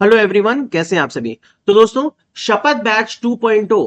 Hello everyone, कैसे हैं आप सभी। तो दोस्तों, शपथ बैच 2.0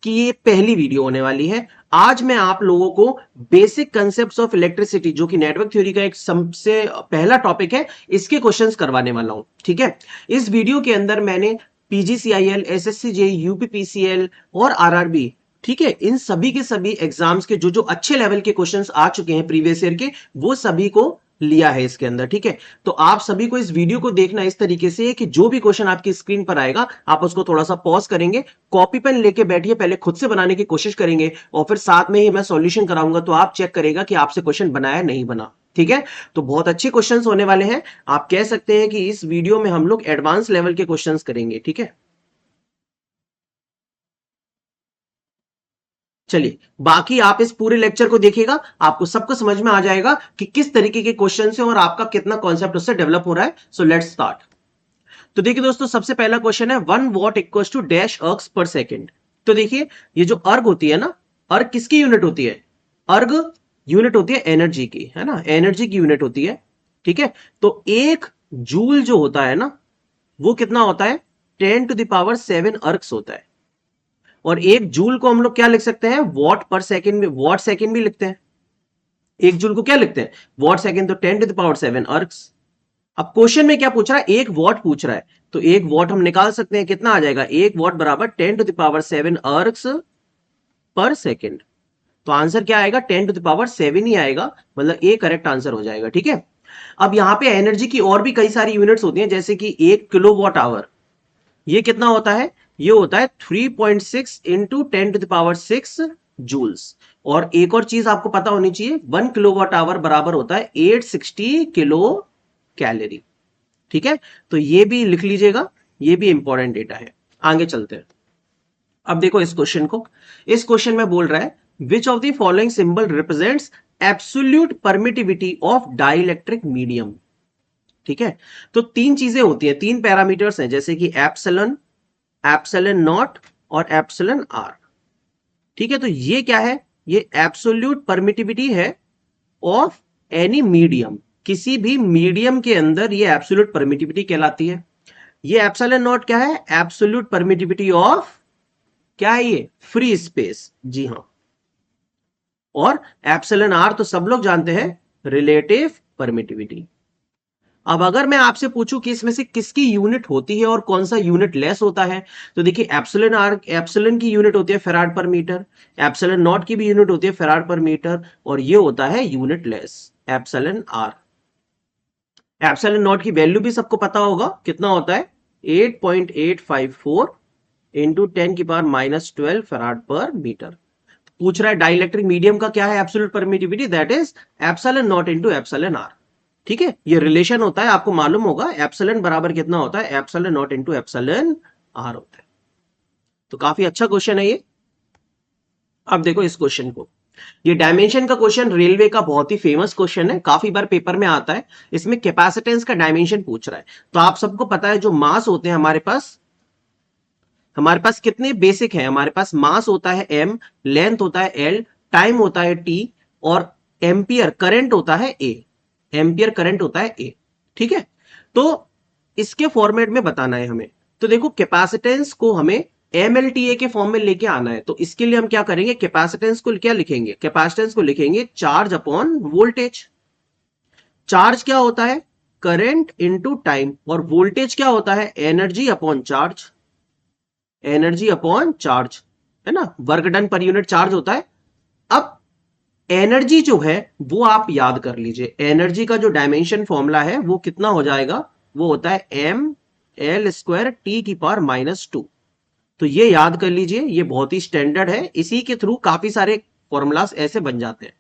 की ये पहली वीडियो होने वाली है। आज मैं आप लोगों को बेसिक कंसेप्ट्स ऑफ इलेक्ट्रिसिटी, जो कि नेटवर्क थ्योरी का एक सबसे पहला टॉपिक है, इसके क्वेश्चंस करवाने वाला हूं। ठीक है, इस वीडियो के अंदर मैंने पीजीसीआईएल, एसएससी, यूपीपीसीएल और आरआरबी, ठीक है, इन सभी के सभी एग्जाम्स के जो जो अच्छे लेवल के क्वेश्चंस आ चुके हैं प्रीवियस ईयर के, वो सभी को लिया है इसके अंदर। ठीक है, तो आप सभी को इस वीडियो को देखना इस तरीके से है कि जो भी क्वेश्चन आपकी स्क्रीन पर आएगा, आप उसको थोड़ा सा पॉज करेंगे, कॉपी पेन लेके बैठिए, पहले खुद से बनाने की कोशिश करेंगे और फिर साथ में ही मैं सॉल्यूशन कराऊंगा, तो आप चेक करेगा कि आपसे क्वेश्चन बनाया नहीं बना। ठीक है, तो बहुत अच्छे क्वेश्चंस होने वाले हैं। आप कह सकते हैं कि इस वीडियो में हम लोग एडवांस लेवल के क्वेश्चंस करेंगे। ठीक है, चलिए, बाकी आप इस पूरे लेक्चर को देखिएगा, आपको सबको समझ में आ जाएगा कि किस तरीके के क्वेश्चन है और आपका कितना कॉन्सेप्ट उससे डेवलप हो रहा है। So let's start. तो देखिए दोस्तों, सबसे पहला क्वेश्चन है 1 वॉट इक्वल टू डैश अर्ग्स पर सेकेंड। तो देखिए, ये जो अर्ग होती है ना, अर्ग किसकी यूनिट होती है? अर्ग यूनिट होती है एनर्जी की, है ना, एनर्जी की यूनिट होती है। ठीक है, तो एक जूल जो होता है ना, वो कितना होता है? 10⁻7 अर्ग्स होता है। और एक जूल को हम लोग क्या लिख सकते हैं? वॉट पर सेकेंड में, वॉट सेकेंड भी लिखते हैं। एक जूल को क्या लिखते हैं? वॉट सेकेंड, तो 10⁻7 अर्ग्स। अब क्वेश्चन में क्या पूछ रहा है? एक वॉट पूछ रहा है, तो एक वॉट हम निकाल सकते हैं, कितना आ जाएगा? एक वॉट बराबर 10⁻7 अर्ग्स पर सेकेंड। तो आंसर क्या आएगा? 10⁻7 ही आएगा, मतलब ए करेक्ट आंसर हो जाएगा। ठीक है, अब यहां पे एनर्जी की और भी कई सारी यूनिट्स होती हैं, जैसे कि 1 किलोवाट आवर, ये कितना होता है? ये होता है 3.6 इंटू 10⁻6 जूल्स। और एक और चीज आपको पता होनी चाहिए, 1 किलोवाट आवर बराबर होता है 860 किलो कैलोरी। ठीक है, तो ये भी लिख लीजिएगा, ये भी इंपॉर्टेंट डेटा है। आगे चलते हैं। अब देखो इस क्वेश्चन को, इस क्वेश्चन में बोल रहा है which of the following symbol represents absolute permittivity of dielectric medium. ठीक है, तो तीन चीजें होती हैं, तीन पैरामीटर्स हैं, जैसे कि एप्सिलॉन, एप्सिलॉन नॉट और एप्सिलॉन आर। ठीक है, तो ये क्या है? ये एब्सोल्यूट परमिटिविटी है ऑफ एनी मीडियम, किसी भी मीडियम के अंदर ये एब्सोल्यूट परमिटिविटी कहलाती है। ये एप्सिलॉन नॉट क्या है? एब्सोल्यूट परमिटिविटी ऑफ, क्या है ये? फ्री स्पेस, जी हां। और एप्सिलॉन आर तो सब लोग जानते हैं, रिलेटिव परमिटिविटी। अब अगर मैं आपसे पूछूं कि इसमें से किसकी यूनिट होती है और कौन सा यूनिट लेस होता है, तो देखिए एप्सिलॉन आर, एप्सिलॉन की यूनिट होती है फैराड पर मीटर, एप्सिलॉन नॉट की भी यूनिट होती है फैराड पर मीटर, और ये होता है unit less, epsilon R. Epsilon naught की वैल्यू भी सबको पता होगा, कितना होता है? 8.854 इंटू 10⁻12 फैराड पर मीटर। पूछ रहा है डाइलेक्ट्रिक मीडियम का क्या है absolute permittivity, that is epsilon naught into epsilon R. ठीक है, ये रिलेशन होता है, आपको मालूम होगा, एप्सिलॉन बराबर कितना होता है? Epsilon naught into epsilon R होता है। तो काफी अच्छा क्वेश्चन है ये। अब देखो इस क्वेश्चन को, ये डायमेंशन का क्वेश्चन रेलवे का बहुत ही फेमस क्वेश्चन है, काफी बार पेपर में आता है। इसमें कैपेसिटेंस का डायमेंशन पूछ रहा है। तो आप सबको पता है, जो मास होते हैं हमारे पास कितने बेसिक है? हमारे पास मास होता है m, लेंथ होता है l, टाइम होता है t, और एम्पियर करंट होता है a। एम्पियर करंट होता है a। ठीक है, तो इसके फॉर्मेट में बताना है हमें। तो देखो, कैपेसिटेंस को हमें MLTA के फॉर्म में लेके आना है, तो इसके लिए हम क्या करेंगे? कैपेसिटेंस को क्या लिखेंगे? कैपेसिटेंस को लिखेंगे चार्ज अपॉन वोल्टेज। चार्ज क्या होता है? करंट इंटू टाइम, और वोल्टेज क्या होता है? Energy upon charge, energy upon charge, है ना, work done per unit charge होता है। अब एनर्जी जो है वो आप याद कर लीजिए, एनर्जी का जो डायमेंशन फॉर्मूला है वो कितना हो जाएगा? वो होता है mL²T⁻²। तो ये याद कर लीजिए, ये बहुत ही स्टैंडर्ड है, इसी के थ्रू काफी सारे फॉर्मूलास ऐसे बन जाते हैं।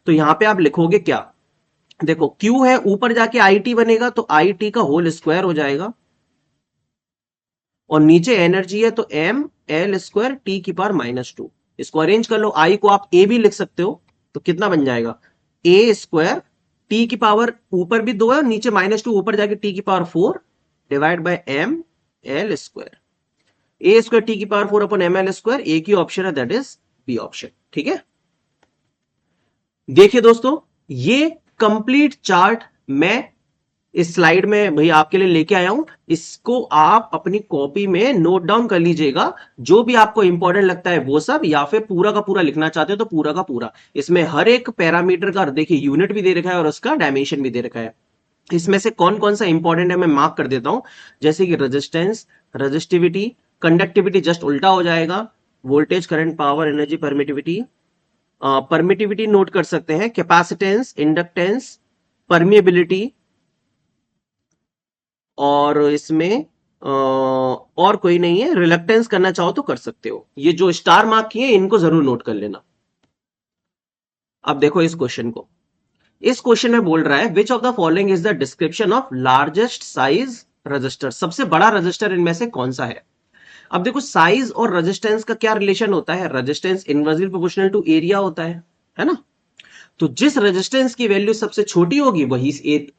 तो यहां पे आप लिखोगे क्या? देखो, Q है, ऊपर जाके IT बनेगा, तो IT का होल स्क्वायर हो जाएगा, और नीचे एनर्जी है, तो mL²T⁻²। इसको अरेंज कर लो, आई को आप ए भी लिख सकते हो, तो कितना बन जाएगा? a², टी की पावर ऊपर भी 2 है और नीचे -2, ऊपर जाके T⁴ divide by mL²। a²T⁴ upon mL², एक ही ऑप्शन है, दैट इज बी ऑप्शन। ठीक है, देखिए दोस्तों, ये कंप्लीट चार्ट मैं इस स्लाइड में भाई आपके लिए लेके आया हूं, इसको आप अपनी कॉपी में नोट डाउन कर लीजिएगा। जो भी आपको इंपॉर्टेंट लगता है वो सब, या फिर पूरा का पूरा लिखना चाहते हो तो पूरा का पूरा। इसमें हर एक पैरामीटर का देखिए यूनिट भी दे रखा है और उसका डायमेंशन भी दे रखा है। इसमें से कौन कौन सा इंपॉर्टेंट है मैं मार्क कर देता हूं। जैसे कि रेजिस्टेंस, रेजिस्टिविटी, कंडक्टिविटी जस्ट उल्टा हो जाएगा, voltage, current, power, energy, permittivity. Permittivity note कर सकते हैं, कैपेसिटेंस, इंडक्टेंस, परमिएबिलिटी, और इसमें और कोई नहीं है। रिलक्टेंस करना चाहो तो कर सकते हो। ये जो स्टार मार्क किए इनको जरूर नोट कर लेना। अब देखो इस क्वेश्चन को, इस क्वेश्चन में बोल रहा है which of the following is the description of largest size register, सबसे बड़ा रजिस्टर इनमें से कौन सा है। अब देखो साइज और रेजिस्टेंस का क्या रिलेशन होता है, resistance inversely proportional to area होता है ना। तो जिस रेजिस्टेंस की वैल्यू सबसे छोटी होगी वही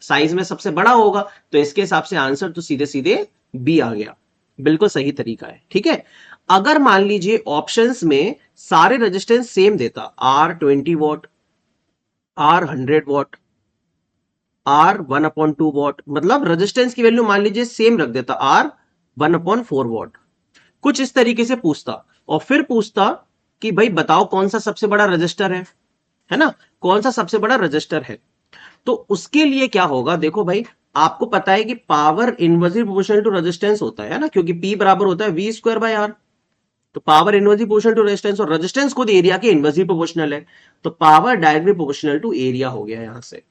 साइज में सबसे बड़ा होगा। तो इसके हिसाब से आंसर तो सीधे सीधे बी आ गया, बिल्कुल सही तरीका है। ठीक है, अगर मान लीजिए ऑप्शंस में सारे रेजिस्टेंस सेम देता, R 20 watt, R 100 watt, R 1/2 watt, मतलब रेजिस्टेंस की वैल्यू मान लीजिए सेम रख देता, आर 1/4 वॉट, कुछ इस तरीके से पूछता और फिर पूछता कि भाई बताओ कौन सा सबसे बड़ा रजिस्टर है ना, कौन सा सबसे बड़ा रजिस्टर है। तो उसके लिए क्या होगा, देखो भाई आपको पता है कि power inversely proportional to resistance होता है ना, क्योंकि P बराबर होता है V²/R। तो power inversely proportional to resistance, और रेजिस्टेंस खुद एरिया के इनवर्सली प्रोपोर्शनल है, तो power directly proportional to area हो गया यहां से।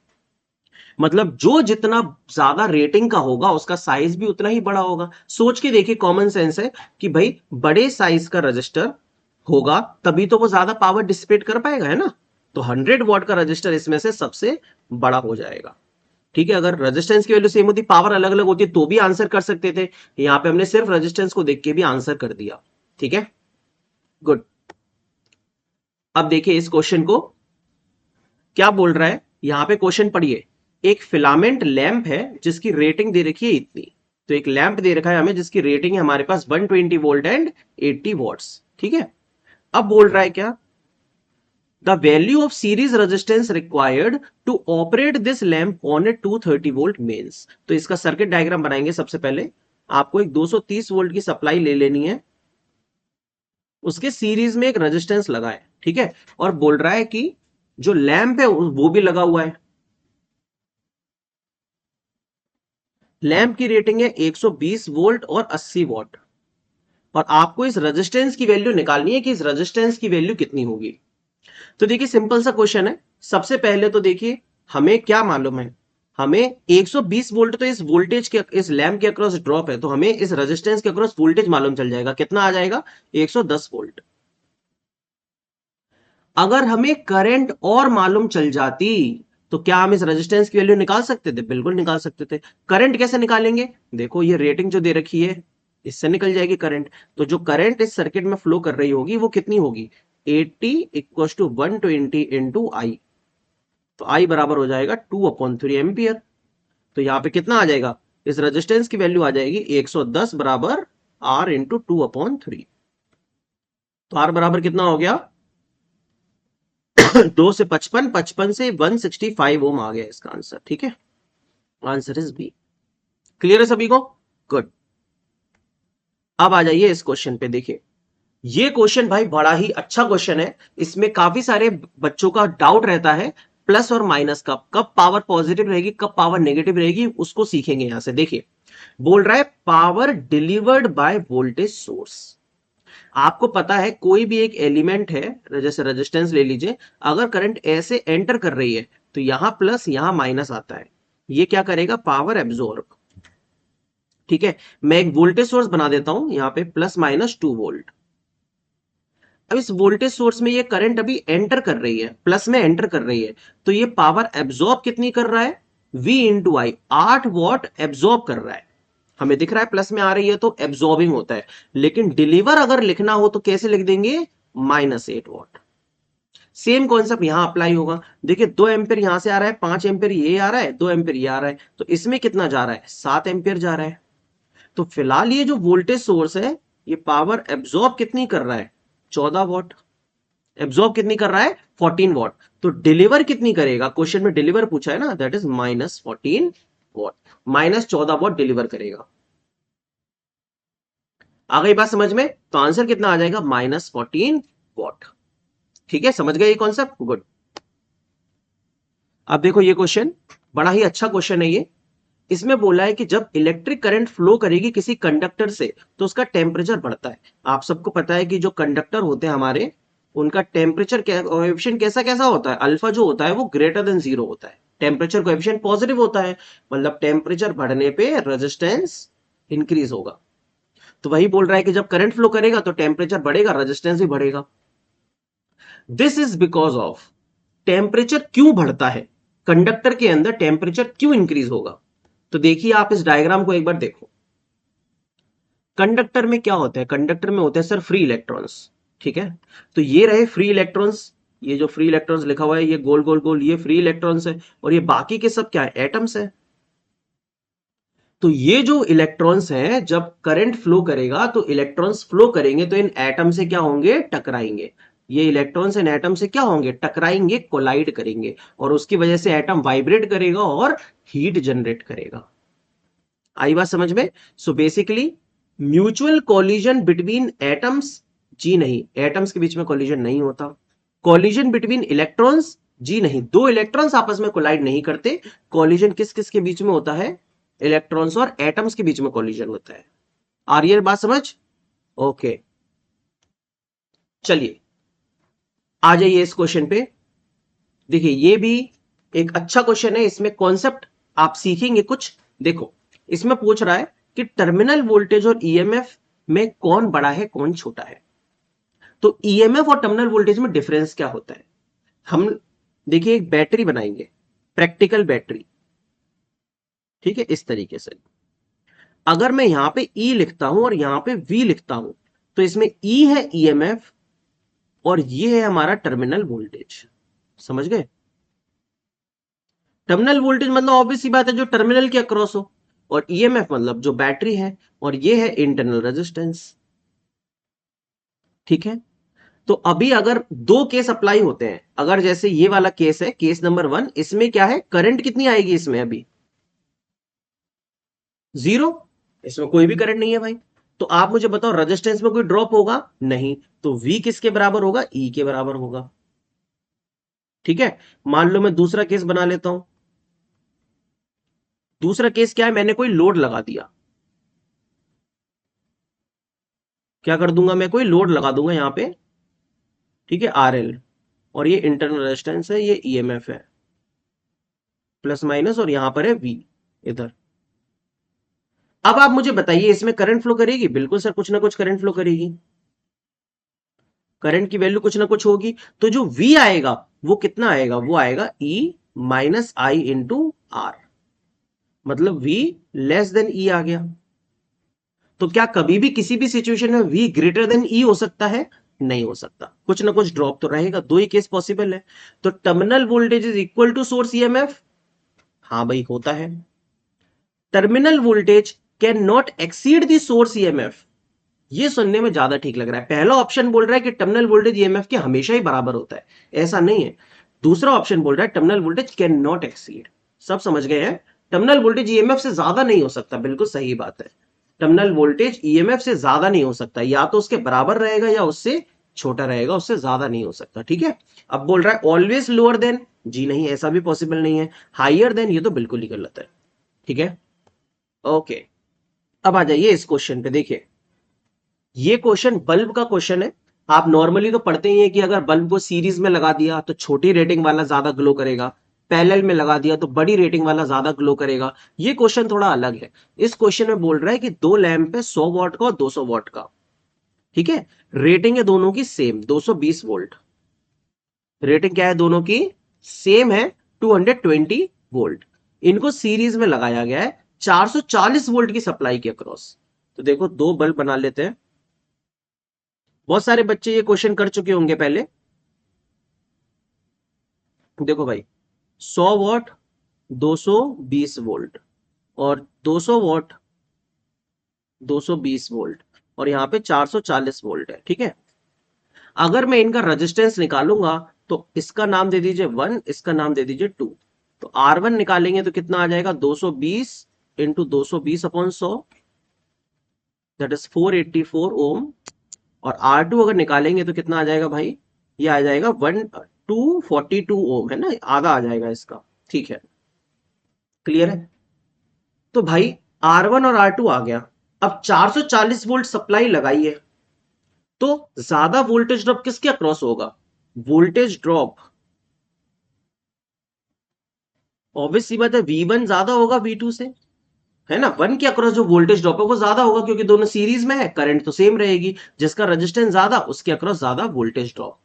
मतलब जो जितना ज्यादा रेटिंग का होगा उसका साइज भी उतना ही बड़ा होगा। सोच के देखिए, कॉमन सेंस है कि भाई बड़े साइज का रजिस्टर होगा तभी तो वो ज्यादा पावर डिसिपेट कर पाएगा, है ना। तो 100 वॉट का रजिस्टर इसमें से सबसे बड़ा हो जाएगा। ठीक है, अगर रेजिस्टेंस की वैल्यू सेम होती, पावर अलग अलग होती तो भी आंसर कर सकते थे। यहां पे हमने सिर्फ रेजिस्टेंस को देख के भी आंसर कर दिया। ठीक है, गुड। अब देखिए इस क्वेश्चन को क्या बोल रहा है, यहां पे क्वेश्चन पढ़िए। एक फिलामेंट लैंप है जिसकी रेटिंग दे रखी है इतनी। तो एक लैंप दे रखा है हमें जिसकी रेटिंग है हमारे पास 120 वोल्ट एंड 80 वॉट्स। ठीक है, अब बोल रहा है क्या, the value of series resistance required to operate this lamp on a 230 volt mains. तो इसका सर्किट डायग्राम बनाएंगे। सबसे पहले आपको एक 230 वोल्ट की सप्लाई ले लेनी है, उसके सीरीज में एक रेजिस्टेंस लगा है। ठीक है, और बोल रहा है कि जो लैंप है वो भी लगा हुआ है। लैंप की रेटिंग है 120 वोल्ट और 80 वॉट, और आपको इस रेजिस्टेंस की वैल्यू निकालनी है कि इस रेजिस्टेंस की वैल्यू कितनी होगी। तो देखिए सिंपल सा क्वेश्चन है। सबसे पहले तो देखिए हमें क्या मालूम है, हमें 120 वोल्ट तो इस वोल्टेज के, इस लैंप के अक्रॉस ड्रॉप है, तो हमें इस रेजिस्टेंस के अक्रॉस वोल्टेज मालूम चल जाएगा। कितना आ जाएगा, 110 वोल्ट। अगर हमें करंट और मालूम चल जाती तो क्या हम इस रेजिस्टेंस की वैल्यू निकाल सकते थे, बिल्कुल निकाल सकते थे। करंट कैसे निकालेंगे, देखो ये रेटिंग जो दे रखी है इससे निकल जाएगी करंट। तो जो करंट इस सर्किट में फ्लो कर रही होगी वो कितनी होगी, 80 इक्वल टू 120 इंटू आई। तो आई बराबर हो जाएगा 2/3 एम्पियर। तो यहां पे कितना आ जाएगा, इस रेजिस्टेंस की वैल्यू आ जाएगी 110 बराबर आर इंटू 2/3। तो आर बराबर कितना हो गया 2 से 55, 55 से 165 ओम आ गया इसका आंसर। ठीक है, आंसर इज बी। क्लियर है सभी को, गुड। अब आ जाइए इस क्वेश्चन पे। देखिए ये क्वेश्चन भाई बड़ा ही अच्छा क्वेश्चन है। इसमें काफी सारे बच्चों का डाउट रहता है प्लस और माइनस का, कब पावर पॉजिटिव रहेगी कब पावर नेगेटिव रहेगी, उसको सीखेंगे यहां से। देखिए बोल रहा है power delivered by voltage source. आपको पता है कोई भी एक एलिमेंट है, जैसे रेजिस्टेंस ले लीजिए, अगर करंट ऐसे एंटर कर रही है तो यहां प्लस यहां माइनस आता है, ये क्या करेगा, पावर एब्जॉर्ब। ठीक है, मैं एक वोल्टेज सोर्स बना देता हूं यहां पे +-2 वोल्ट। अब इस वोल्टेज सोर्स में ये करंट अभी एंटर कर रही है, प्लस में एंटर कर रही है, तो ये पावर एब्जॉर्ब कितनी कर रहा है, V into I, 8 what absorb कर रहा है। हमें दिख रहा है प्लस में आ रही है तो एब्जॉर्बिंग होता है, लेकिन डिलीवर अगर लिखना हो तो कैसे लिख देंगे, -8 वॉट। सेम कॉन्सेप्ट यहां अप्लाई होगा। देखिए 2 एम्पियर यहां से आ रहा है, 5 एम्पियर ये आ रहा है, 2 एम्पियर ये आ रहा है, तो इसमें कितना जा रहा है, 7 एम्पियर जा रहा है। तो फिलहाल ये जो वोल्टेज सोर्स है ये पावर एब्जॉर्ब कितनी कर रहा है, 14 वॉट। एब्जॉर्ब कितनी कर रहा है, 14 वॉट। तो डिलीवर कितनी करेगा, क्वेश्चन में डिलीवर पूछा है ना, that is -14 what, -14 what deliver करेगा। आ गई बात समझ में? तो आंसर कितना आ जाएगा? -14 वॉट। ठीक है, समझ गए ये कॉन्सेप्ट? गुड। अब देखो ये क्वेश्चन बड़ा ही अच्छा क्वेश्चन है ये। इसमें बोला है कि जब इलेक्ट्रिक करंट फ्लो करेगी किसी कंडक्टर से तो उसका टेम्परेचर बढ़ता है। आप सबको पता है कि जो कंडक्टर होते हैं हमारे, उनका टेम्परेचर कोएफिशिएंट कैसा कैसा होता है? अल्फा जो होता है वो ग्रेटर देन 0 होता है, टेम्परेचर कोएफिशिएंट पॉजिटिव होता है, मतलब टेम्परेचर बढ़ने पे रेजिस्टेंस इंक्रीज होगा। तो वही बोल रहा है कि जब करंट फ्लो करेगा तो टेम्परेचर बढ़ेगा, रेजिस्टेंस भी बढ़ेगा। This is because of, temperature क्यों बढ़ता है, कंडक्टर के अंदर टेम्परेचर क्यों इंक्रीज होगा? तो देखिए आप इस डायग्राम को एक बार देखो। कंडक्टर में क्या होता है? कंडक्टर में होते हैं सर फ्री इलेक्ट्रॉन्स। ठीक है, तो ये रहे फ्री इलेक्ट्रॉन्स, ये जो फ्री इलेक्ट्रॉन्स लिखा हुआ है ये गोल गोल गोल, ये फ्री इलेक्ट्रॉन्स है, और ये बाकी के सब क्या है? एटम्स है। तो ये जो इलेक्ट्रॉन्स हैं जब करंट फ्लो करेगा तो इलेक्ट्रॉन्स फ्लो करेंगे तो इन एटम से क्या होंगे? टकराएंगे। ये इलेक्ट्रॉन्स इन एटम से क्या होंगे? टकराएंगे, कोलाइड करेंगे, और उसकी वजह से एटम वाइब्रेट करेगा और हीट जनरेट करेगा। आई बात समझ में? So basically mutual collision between atoms, जी नहीं, एटम्स के बीच में कोलिजन नहीं होता। कोलिजन बिटवीन इलेक्ट्रॉन्स, जी नहीं, दो इलेक्ट्रॉन्स आपस में कोलाइड नहीं करते। कोलिजन किस किस के बीच में होता है? इलेक्ट्रॉन्स और एटम्स के बीच में कोलिजन होता है। आ रही है बात समझ? ओके, चलिए आ जाइए इस क्वेश्चन पे। देखिए ये भी एक अच्छा क्वेश्चन है, इसमें कॉन्सेप्ट आप सीखेंगे कुछ। देखो इसमें पूछ रहा है कि टर्मिनल वोल्टेज और ईएमएफ में कौन बड़ा है कौन छोटा है। तो ईएमएफ और टर्मिनल वोल्टेज में डिफरेंस क्या होता है? हम देखिए एक बैटरी बनाएंगे, प्रैक्टिकल बैटरी। ठीक है, इस तरीके से अगर मैं यहां पे E लिखता हूं और यहां पे V लिखता हूं तो इसमें E है ईएमएफ और ये है हमारा टर्मिनल वोल्टेज। समझ गए? टर्मिनल वोल्टेज मतलब ऑब्वियस सी बात है जो टर्मिनल के अक्रॉस हो, और ईएमएफ मतलब जो बैटरी है, और ये है इंटरनल रेजिस्टेंस। ठीक है, तो अभी अगर दो केस अप्लाई होते हैं, अगर जैसे ये वाला केस है, केस नंबर 1, इसमें क्या है? करंट कितनी आएगी इसमें? अभी 0, इसमें कोई भी करंट नहीं है भाई। तो आप मुझे बताओ रेजिस्टेंस में कोई ड्रॉप होगा? नहीं। तो V किसके बराबर होगा? E के बराबर होगा। ठीक है, मान लो मैं दूसरा केस बना लेता हूं। दूसरा केस क्या है? मैंने कोई लोड लगा दिया। क्या कर दूंगा मैं? कोई लोड लगा दूंगा यहां पे। ठीक है, RL, और ये इंटरनल रेजिस्टेंस है, ये ईएमएफ है, प्लस माइनस, और यहां पर है V इधर। अब आप मुझे बताइए इसमें करंट फ्लो करेगी? बिल्कुल सर, कुछ ना कुछ करंट फ्लो करेगी, करंट की वैल्यू कुछ ना कुछ होगी। तो जो V आएगा वो कितना आएगा? वो आएगा E minus I into R, मतलब V लेस देन E आ गया। तो क्या कभी भी किसी भी सिचुएशन में V ग्रेटर देन E हो सकता है? नहीं हो सकता, कुछ ना कुछ ड्रॉप तो रहेगा। दो ही केस पॉसिबल है। तो terminal voltage is equal to source EMF, हाँ भाई होता है। Terminal voltage can not exceed the source EMF, ये सुनने में ज्यादा ठीक लग रहा है। पहला ऑप्शन बोल रहा है कि टर्मिनल वोल्टेज ईएमएफ के हमेशा ही बराबर होता है, ऐसा नहीं है। दूसरा ऑप्शन बोल रहा है terminal voltage can not exceed. सब समझ गए हैं? टर्मिनल वोल्टेज ईएमएफ से ज्यादा नहीं हो सकता, बिल्कुल सही बात है। टर्मिनल वोल्टेज ईएमएफ से ज्यादा नहीं हो सकता, या तो उसके बराबर रहेगा या उससे छोटा रहेगा, उससे ज्यादा नहीं हो सकता। ठीक है, अब बोल रहा है ऑलवेज लोअर देन, जी नहीं, ऐसा भी पॉसिबल नहीं है। हाइयर देन, ये तो बिल्कुल ही गलत है। ठीक है, ओके। अब आ जाइए इस क्वेश्चन पे। देखिए ये क्वेश्चन बल्ब का क्वेश्चन है। आप नॉर्मली तो पढ़ते ही हैं कि अगर बल्ब को सीरीज में लगा दिया तो छोटी रेटिंग वाला ज्यादा ग्लो करेगा, पैरेलल में लगा दिया तो बड़ी रेटिंग वाला ज्यादा ग्लो करेगा। ये क्वेश्चन थोड़ा अलग है। इस क्वेश्चन में बोल रहा है कि दो लैंप है, 100 वॉट का और 200 वॉट का। ठीक है, रेटिंग है दोनों की सेम, 220 वोल्ट। रेटिंग क्या है दोनों की? सेम है, 220 वोल्ट। इनको सीरीज में लगाया गया है 440 वोल्ट की सप्लाई के अक्रॉस। तो देखो दो बल्ब बना लेते हैं। बहुत सारे बच्चे ये क्वेश्चन कर चुके होंगे पहले। देखो भाई, 100 वॉट, 220 वोल्ट, और 200 वॉट, 220 वोल्ट, और यहां पे 440 वोल्ट है। ठीक है, अगर मैं इनका रेजिस्टेंस निकालूंगा तो इसका नाम दे दीजिए 1, इसका नाम दे दीजिए 2। तो R1 निकालेंगे तो कितना आ जाएगा 220 इंटू 220/100 दैट इज 484 ओम। और R2 अगर निकालेंगे तो कितना आ जाएगा भाई, ये आ जाएगा 1242 ओम, है ना, आधा आ जाएगा इसका। ठीक है, क्लियर है। तो भाई R1 और R2 आ गया। अब 440 वोल्ट सप्लाई लगाइए तो ज्यादा वोल्टेज ड्रॉप किसके अक्रॉस होगा, वोल्टेज ड्रॉप ऑब्वियस सी बात है V1 ज्यादा होगा V2 से, है ना। 1 के अक्रॉस जो वोल्टेज ड्रॉप है वो ज्यादा होगा क्योंकि दोनों सीरीज में है, करंट तो सेम रहेगी, जिसका रेजिस्टेंस ज्यादा उसके अक्रॉस ज्यादा वोल्टेज ड्रॉप।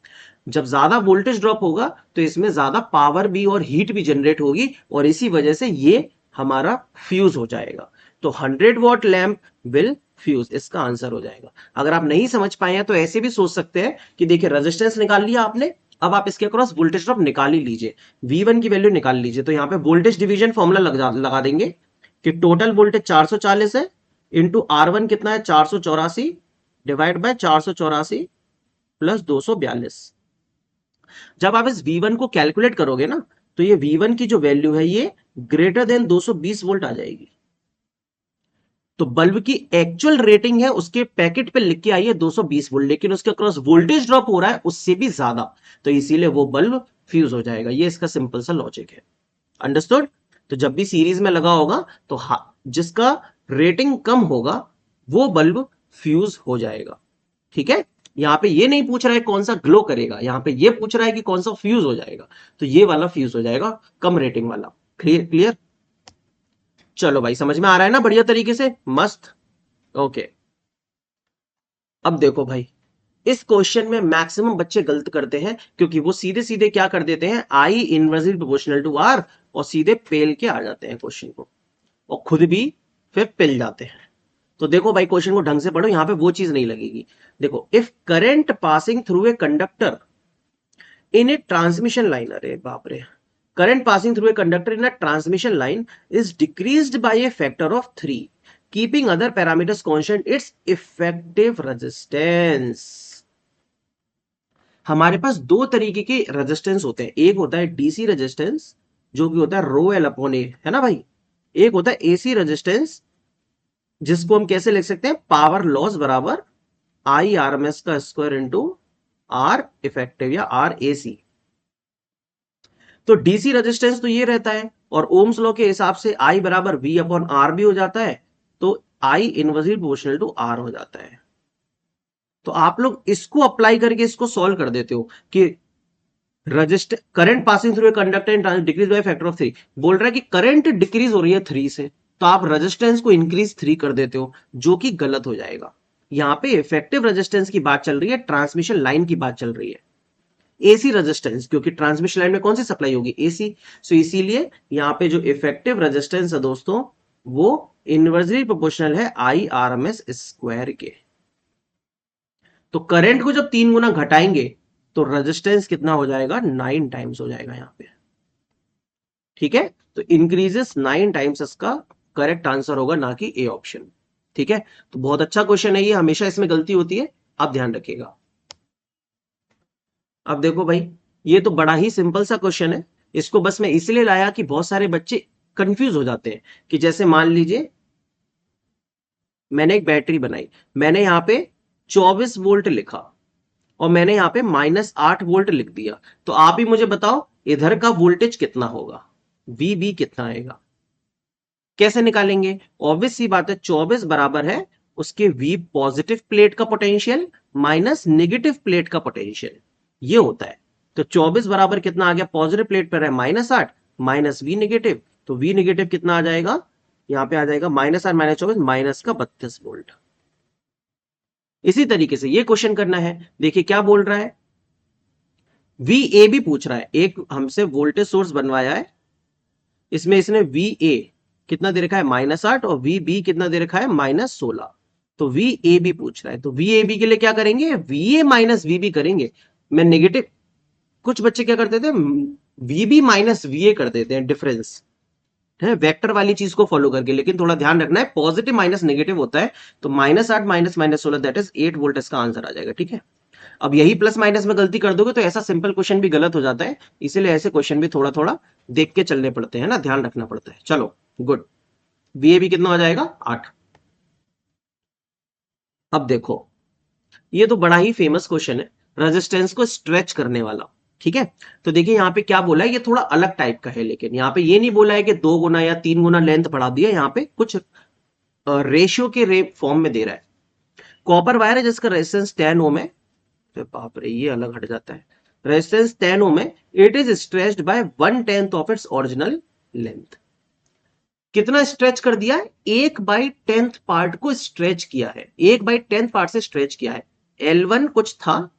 जब ज्यादा वोल्टेज ड्रॉप होगा तो इसमें ज्यादा पावर भी और हीट भी जनरेट होगी और इसी वजह से ये हमारा फ्यूज हो जाएगा। तो 100 वॉट लैंप विल फ्यूज, इसका आंसर हो जाएगा। अगर आप नहीं समझ पाए हैं तो ऐसे भी सोच सकते हैं कि देखिए रेजिस्टेंस निकाल लिया आपने, अब आप इसके अक्रॉस वोल्टेज ड्रॉप निकाल ही लीजिए, V1 की वैल्यू निकाल लीजिए। तो यहाँ पे वोल्टेज डिवीजन फॉर्मूला लगा देंगे कि टोटल वोल्टेज 440 है इंटू R1 कितना है 484 डिवाइड बाय 484 प्लस 242। जब आप इस V1 को कैलकुलेट करोगे ना तो ये V1 की जो वैल्यू है ये ग्रेटर देन 220 वोल्ट आ जाएगी। तो बल्ब की एक्चुअल रेटिंग है उसके पैकेट पे लिख के आई है 220 वोल्ट, लेकिन उसके अक्रॉस वोल्टेज ड्रॉप हो रहा है उससे भी ज्यादा, तो इसीलिए वो बल्ब फ्यूज हो जाएगा। ये इसका सिंपल सा लॉजिक है, अंडरस्टूड। तो जब भी सीरीज में लगा होगा तो जिसका रेटिंग कम होगा वो बल्ब फ्यूज हो जाएगा। ठीक है, यहां पे ये नहीं पूछ रहा है कौन सा ग्लो करेगा, यहां पे ये पूछ रहा है कि कौन सा फ्यूज हो जाएगा, तो ये वाला फ्यूज हो जाएगा, कम रेटिंग वाला। क्लियर क्लियर, चलो भाई समझ में आ रहा है ना बढ़िया तरीके से, मस्त। ओके, अब देखो भाई इस क्वेश्चन में मैक्सिमम बच्चे गलत करते हैं क्योंकि वो सीधे सीधे क्या कर देते हैं, I inversely proportional to R, और सीधे पेल के आ जाते हैं क्वेश्चन को और खुद भी फिर पिल जाते हैं। तो देखो भाई क्वेश्चन को ढंग से पढ़ो, यहां पे वो चीज नहीं लगेगी। देखो, if current passing through a conductor in A transmission line, अरे बाप रे, current passing through a conductor in a transmission line is decreased by a factor of 3 keeping other parameters constant, its effective resistance। हमारे पास दो तरीके के resistance होते हैं, एक होता है डीसी रेजिस्टेंस जो कि होता है रो एल अपॉन ए, है ना भाई। एक होता है एसी रेजिस्टेंस जिसको हम कैसे लिख सकते हैं, पावर लॉस बराबर आई आर एम एस का स्क्वायर इंटू आर इफेक्टिव या आर ए सी। तो डीसी रेजिस्टेंस तो ये रहता है और ओम्स लॉ के हिसाब से आई बराबर वी अपॉन आर भी हो जाता है, तो I inversely proportional to R हो जाता है। तो आप लोग इसको अप्लाई करके इसको सॉल्व कर देते हो कि register current passing through a conductor in decrease by factor of 3, बोल रहा है कि करंट डिक्रीज हो रही है 3 से, तो आप रेजिस्टेंस को इंक्रीज 3 कर देते हो, जो कि गलत हो जाएगा। यहां पे इफेक्टिव रेजिस्टेंस की बात चल रही है, ट्रांसमिशन लाइन की बात चल रही है, एसी रेजिस्टेंस, क्योंकि ट्रांसमिशन लाइन में कौन सी सप्लाई होगी, एसी। सो इसीलिए यहां पे जो इफेक्टिव रेजिस्टेंस है दोस्तों वो इनवर्सली प्रोपोर्शनल है I R M S square के। तो करंट को जब 3 गुना घटाएंगे तो रेजिस्टेंस कितना हो जाएगा, 9 टाइम्स हो जाएगा यहां पे। ठीक है, तो इंक्रीजेस 9 टाइम्स इसका करेक्ट आंसर होगा, ना कि ए ऑप्शन। ठीक है, तो बहुत अच्छा क्वेश्चन है ये, हमेशा इसमें गलती होती है, आप ध्यान रखिएगा। अब देखो भाई ये तो बड़ा ही सिंपल सा क्वेश्चन है, इसको बस मैं इसलिए लाया कि बहुत सारे बच्चे कंफ्यूज हो जाते हैं कि जैसे मान लीजिए मैंने एक बैटरी बनाई, मैंने यहां पे 24 वोल्ट लिखा और मैंने यहां पे -8 वोल्ट लिख दिया, तो आप ही मुझे बताओ इधर का वोल्टेज कितना होगा, वीबी कितना आएगा, कैसे निकालेंगे। ऑब्वियस सी बात है 24 बराबर है उसके वी पॉजिटिव प्लेट का पोटेंशियल माइनस नेगेटिव प्लेट का पोटेंशियल, ये होता है। तो 24 बराबर कितना आ गया, पॉजिटिव प्लेट पर है -8 माइनस वी नेगेटिव, तो वी नेगेटिव कितना आ जाएगा, यहां पे आ जाएगा -8 माइनस 24 माइनस का 32 वोल्ट। इसी तरीके से ये क्वेश्चन करना है, देखिए क्या बोल रहा है, वी ए भी पूछ रहा है, एक हमसे वोल्टेज सोर्स बनवाया है, इसमें इसने वी ए कितना दे रखा है -8 और वी बी कितना दे रखा है -16, तो वी ए बी पूछ रहा है। तो वी ए बी के लिए क्या करेंगे, V A minus V B करेंगे। मैं नेगेटिव, कुछ बच्चे क्या करते थे V B minus V A कर देते हैं, डिफरेंस है वेक्टर वाली चीज को फॉलो करके, लेकिन थोड़ा ध्यान रखना है पॉजिटिव माइनस नेगेटिव होता है। तो -8 माइनस -16 दैट इज 8 वोल्ट इसका आंसर आ जाएगा। ठीक है, अब यही प्लस माइनस में गलती कर दोगे तो ऐसा सिंपल क्वेश्चन भी गलत हो जाता है, इसीलिए ऐसे क्वेश्चन भी थोड़ा थोड़ा देख के चलने पड़ते हैं ना, ध्यान रखना पड़ता है। चलो गुड। वीए कितना हो जाएगा 8। अब देखो ये तो बड़ा ही फेमस क्वेश्चन है, रेजिस्टेंस को स्ट्रेच करने वाला। ठीक है, तो देखिए यहाँ पे क्या बोला है, ये थोड़ा अलग टाइप का है, लेकिन यहाँ पे ये नहीं बोला है कि 2 गुना या 3 गुना लेंथ बढ़ा दिया, यहाँ पे कुछ रेशियो के फॉर्म में दे रहा है। कॉपर वायर है जिसका रेजिस्टेंस 10 ओम है, तो बाप रे ये अलग हट जाता है, रेजिस्टेंस 10 ओम है, it is stretched by 1/10 of its original length. कितना स्ट्रेच कर दिया है, 1/10 पार्ट को स्ट्रेच किया है, 1/10 पार्ट से स्ट्रेच किया है। L1 कुछ था,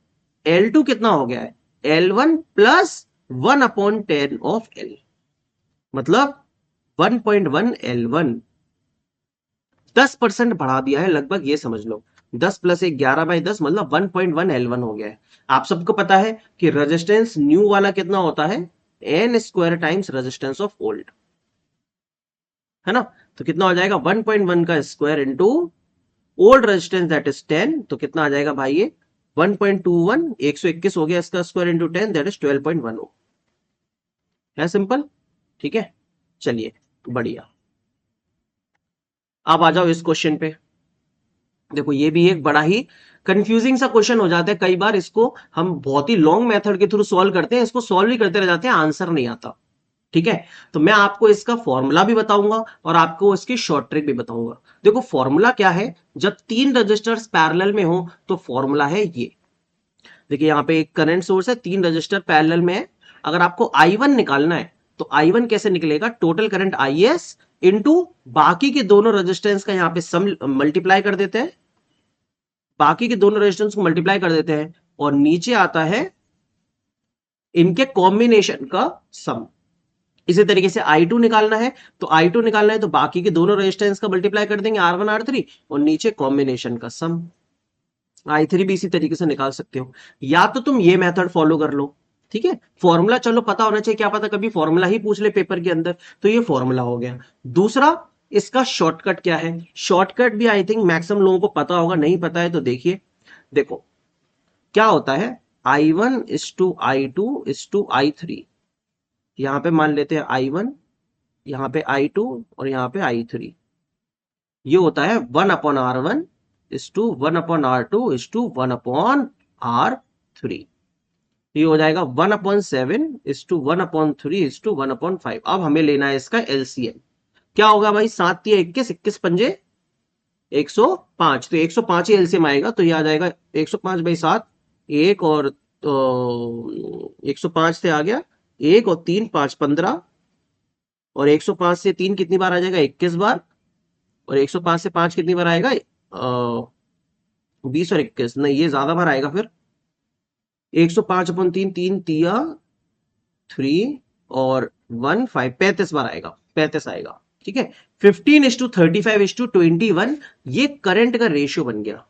L2 कितना हो गया है, L1 प्लस 1/10 ऑफ L, मतलब 1.1 L1, 10% बढ़ा दिया है लगभग, ये समझ लो 10 प्लस 1 11/10 मतलब 1.1 L1 हो गया है। आप सबको पता है कि रेजिस्टेंस न्यू वाला कितना होता है, n square times resistance of old, है ना। तो कितना हो जाएगा 1.1 का square into old resistance that is 10, तो कितना आ जाएगा भाई ये 1.21, 121 हो गया इसका स्क्वायर इंटू 10 दैट इज 12.10 है, सिंपल। ठीक है, चलिए बढ़िया। अब आ जाओ इस क्वेश्चन पे। देखो ये भी एक बड़ा ही कंफ्यूजिंग सा क्वेश्चन हो जाता है, कई बार इसको हम बहुत ही लॉन्ग मेथड के थ्रू सॉल्व करते हैं, इसको सॉल्व ही करते रह जाते हैं, आंसर नहीं आता। ठीक है, तो मैं आपको इसका फॉर्मूला भी बताऊंगा और आपको इसकी शॉर्ट ट्रिक भी बताऊंगा। देखो फॉर्मूला क्या है, जब 3 रजिस्टर्स पैरेलल में हो तो फॉर्मूला है ये। देखिए यहाँ पे एक करंट सोर्स है, 3 रजिस्टर पैरेलल में है, अगर आपको I1 निकालना है तो I1 कैसे निकलेगा, टोटल करंट IS इंटू बाकी के दोनों रेजिस्टेंस का यहाँ पे सम मल्टीप्लाई कर देते हैं, बाकी के दोनों रेजिस्टेंस को मल्टीप्लाई कर देते हैं, और नीचे आता है इनके कॉम्बिनेशन का सम। इसी तरीके से I2 निकालना है, तो I2 निकालना है तो बाकी के दोनों रेजिस्टेंस का मल्टीप्लाई कर देंगे R1 R3, और नीचे कॉम्बिनेशन का सम। I3 भी इसी तरीके से निकाल सकते हो, या तो तुम ये मेथड फॉलो कर लो। ठीक है, फॉर्मूला चलो पता होना चाहिए, क्या पता कभी फॉर्मूला ही पूछ ले पेपर के अंदर, तो ये फॉर्मूला हो गया। दूसरा इसका शॉर्टकट क्या है, शॉर्टकट भी आई थिंक मैक्सिमम लोगों को पता होगा, नहीं पता है तो देखिए। देखो क्या होता है, I1 is to I2 is to I3, यहां पे मान लेते हैं I1, यहां पे I2 और यहां पे I3, ये होता है 1/R1 is to 1/R2 is to 1/R3, ये हो जाएगा 1/7 इज टू 1/3 इज टू 1/5। अब हमें लेना है इसका एलसीएम, क्या होगा भाई, 7 तिया 21, 21 पंजे 105, तो 105 ही एलसीएम आएगा, तो ये आ जाएगा 105/7, एक और 105 से आ गया एक और 3 5 15, और 105 से 3 कितनी बार आ जाएगा, 21 बार, और 105 से 5 कितनी बार आएगा, 20 और 21, नहीं ये ज्यादा बार आएगा फिर, 105/3, 3 तिया 3 और 1 5, 35 बार आएगा, 35 आएगा। ठीक है, 15:35:21, ये करंट का रेशियो बन गया।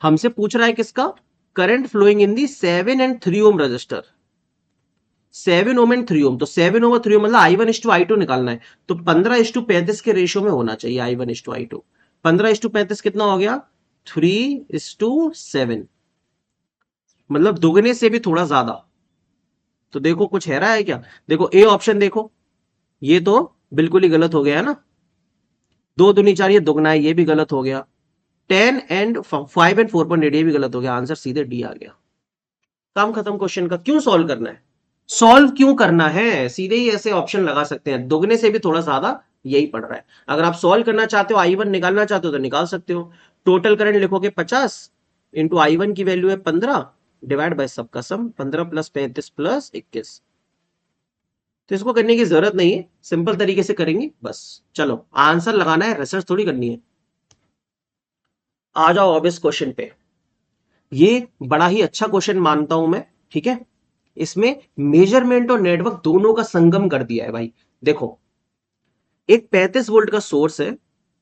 हमसे पूछ रहा है किसका, current flowing in the 7 and 3 ohm resistor, 7 ohm and 3 ohm, तो 7 ओम और 3 ओम मतलब I1:I2 निकालना है, तो 15:35 के रेशियो में होना चाहिए I1:I2। 15:35 कितना हो गया, 3:7, मतलब दोगुने से भी थोड़ा ज्यादा। तो देखो कुछ है रहा है क्या, देखो ए ऑप्शन देखो, ये तो बिल्कुल ही गलत हो गया है ना, 2 दूनी 4 ये दोगुना है, ये भी गलत हो गया, 10 and 5 and 4.8 ये भी गलत हो गया, आंसर सीधे डी आ गया। काम खत्म क्वेश्चन का। क्यों सॉल्व करना है, सॉल्व क्यों करना है, सीधे ही ऐसे ऑप्शन लगा सकते हैं, दोगुने से भी थोड़ा ज्यादा यही पड़ रहा है। अगर आप सॉल्व करना चाहते हो, I1 निकालना चाहते हो तो निकाल सकते हो, टोटल करंट लिखोगे 50 इंटू I1 की वैल्यू है 15 डिवाइड बाय सबका सम, 15 + 35 + 21, तो इसको करने की जरूरत नहीं है, सिंपल तरीके से करेंगे बस। चलो आंसर लगाना है, रिसर्च थोड़ी करनी है। आ जाओ अब इस क्वेश्चन पे, ये बड़ा ही अच्छा क्वेश्चन मानता हूं मैं। ठीक है, इसमें मेजरमेंट और नेटवर्क दोनों का संगम कर दिया है भाई। देखो एक 35 वोल्ट का सोर्स है,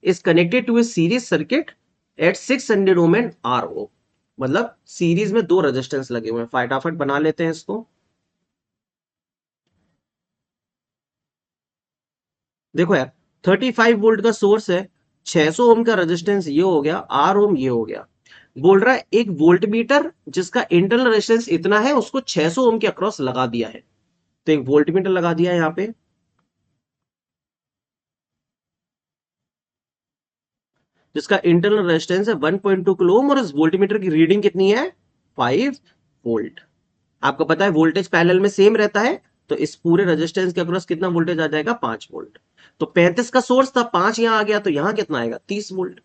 is connected to a series circuit at 600 ohm and RO, मतलब सीरीज में 2 रेजिस्टेंस लगे हुए हैं। फटाफट बना लेते हैं इसको। देखो यार 35 वोल्ट का सोर्स है, 600 ओम का रेजिस्टेंस ये हो गया, R ओम ये हो गया, बोल रहा है एक वोल्ट मीटर जिसका इंटरनल रेजिस्टेंस इतना है उसको 600 ओम के अक्रॉस लगा दिया है। तो एक वोल्ट मीटर लगा दिया है यहां पे, जिसका इंटरनल रेजिस्टेंस है 1.2 किलो ओम और इस वोल्ट मीटर की रीडिंग कितनी है 5 वोल्ट। आपको पता है वोल्टेज पैरेलल में सेम रहता है, तो इस पूरे रेजिस्टेंस के अक्रॉस कितना वोल्टेज आ जाएगा 5 वोल्ट। तो 35 का सोर्स था, 5 यहां आ गया, तो यहां कितना आएगा 30 वोल्ट।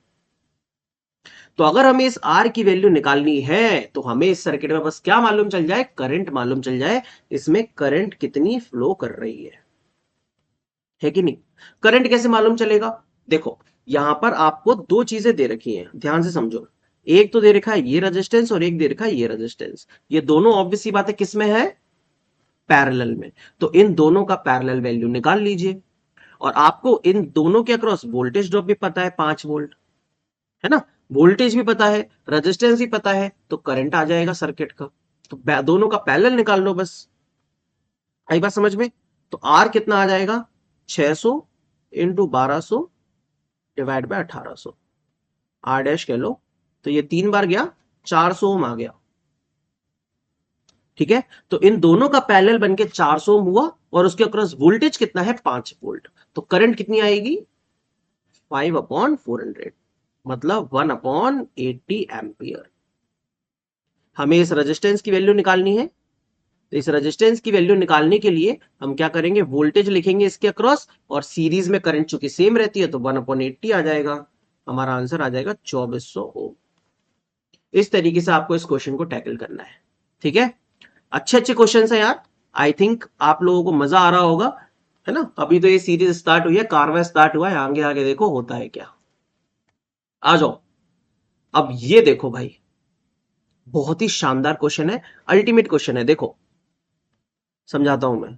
तो अगर हमें इस आर की वैल्यू निकालनी है तो हमें इस सर्किट में बस क्या मालूम चल जाए, करंट मालूम चल जाए, इसमें करंट कितनी फ्लो कर रही है कि नहीं। करंट कैसे मालूम चलेगा, देखो यहां पर आपको दो चीजें दे रखी हैं, ध्यान से समझो। एक तो दे रखा है ये रेजिस्टेंस और एक दे रखा है ये रेजिस्टेंस। ये दोनों ऑब्वियस सी बात है किस में है, पैरेलल में। तो इन दोनों का पैरेलल वैल्यू निकाल लीजिए। और आपको इन दोनों के अक्रॉस वोल्टेज ड्रॉप भी पता है 5 वोल्ट, है ना। वोल्टेज भी पता है, रेजिस्टेंस भी पता है, तो करंट आ जाएगा सर्किट का। तो दोनों का पैरेलल निकाल लो बस। आई बात समझ में। तो आर कितना आ जाएगा 600 into 1200 divide by 1800, R dash कह लो। तो ये 3 बार गया, 400 ओम आ गया। ठीक है, तो इन दोनों का पैरेलल बनके 400 ओम हुआ और उसके अक्रॉस वोल्टेज कितना है 5 वोल्ट। तो करंट कितनी आएगी 5/400, मतलब 1/80 एम्पियर। हमें इस रेजिस्टेंस की वैल्यू निकालनी है। तो इस रेजिस्टेंस की वैल्यू निकालने के लिए हम क्या करेंगे, वोल्टेज लिखेंगे इसके अक्रॉस और सीरीज में करंट चूंकि सेम रहती है तो 1/80 आ जाएगा। हमारा आंसर आ जाएगा 2400 ओम। इस तरीके से आपको इस क्वेश्चन को टैकल करना है। ठीक है, अच्छे अच्छे क्वेश्चन है यार। आई थिंक आप लोगों को मजा आ रहा होगा, है ना। अभी तो ये सीरीज स्टार्ट हुई है, कारवा स्टार्ट हुआ है, आगे आगे देखो होता है क्या। आ जाओ, अब ये देखो भाई, बहुत ही शानदार क्वेश्चन है, अल्टीमेट क्वेश्चन है। देखो समझाता हूं मैं।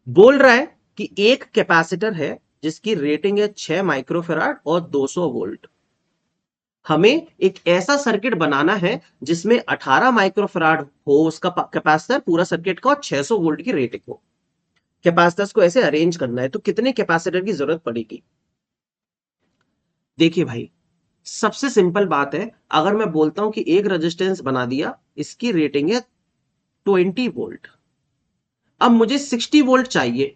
बोल रहा है कि एक कैपेसिटर है जिसकी रेटिंग है 6 माइक्रोफेराड और 200 वोल्ट। हमें एक ऐसा सर्किट बनाना है जिसमें 18 माइक्रोफेराड हो उसका कैपेसिटर पूरा सर्किट का और 600 वोल्ट की रेटिंग हो। कैपेसिटर्स को ऐसे अरेंज करना है, तो कितने कैपेसिटर की जरूरत पड़ेगी। देखिए भाई, सबसे सिंपल बात है, अगर मैं बोलता हूं कि एक रेजिस्टेंस बना दिया, इसकी रेटिंग है 20 वोल्ट, अब मुझे 60 वोल्ट चाहिए,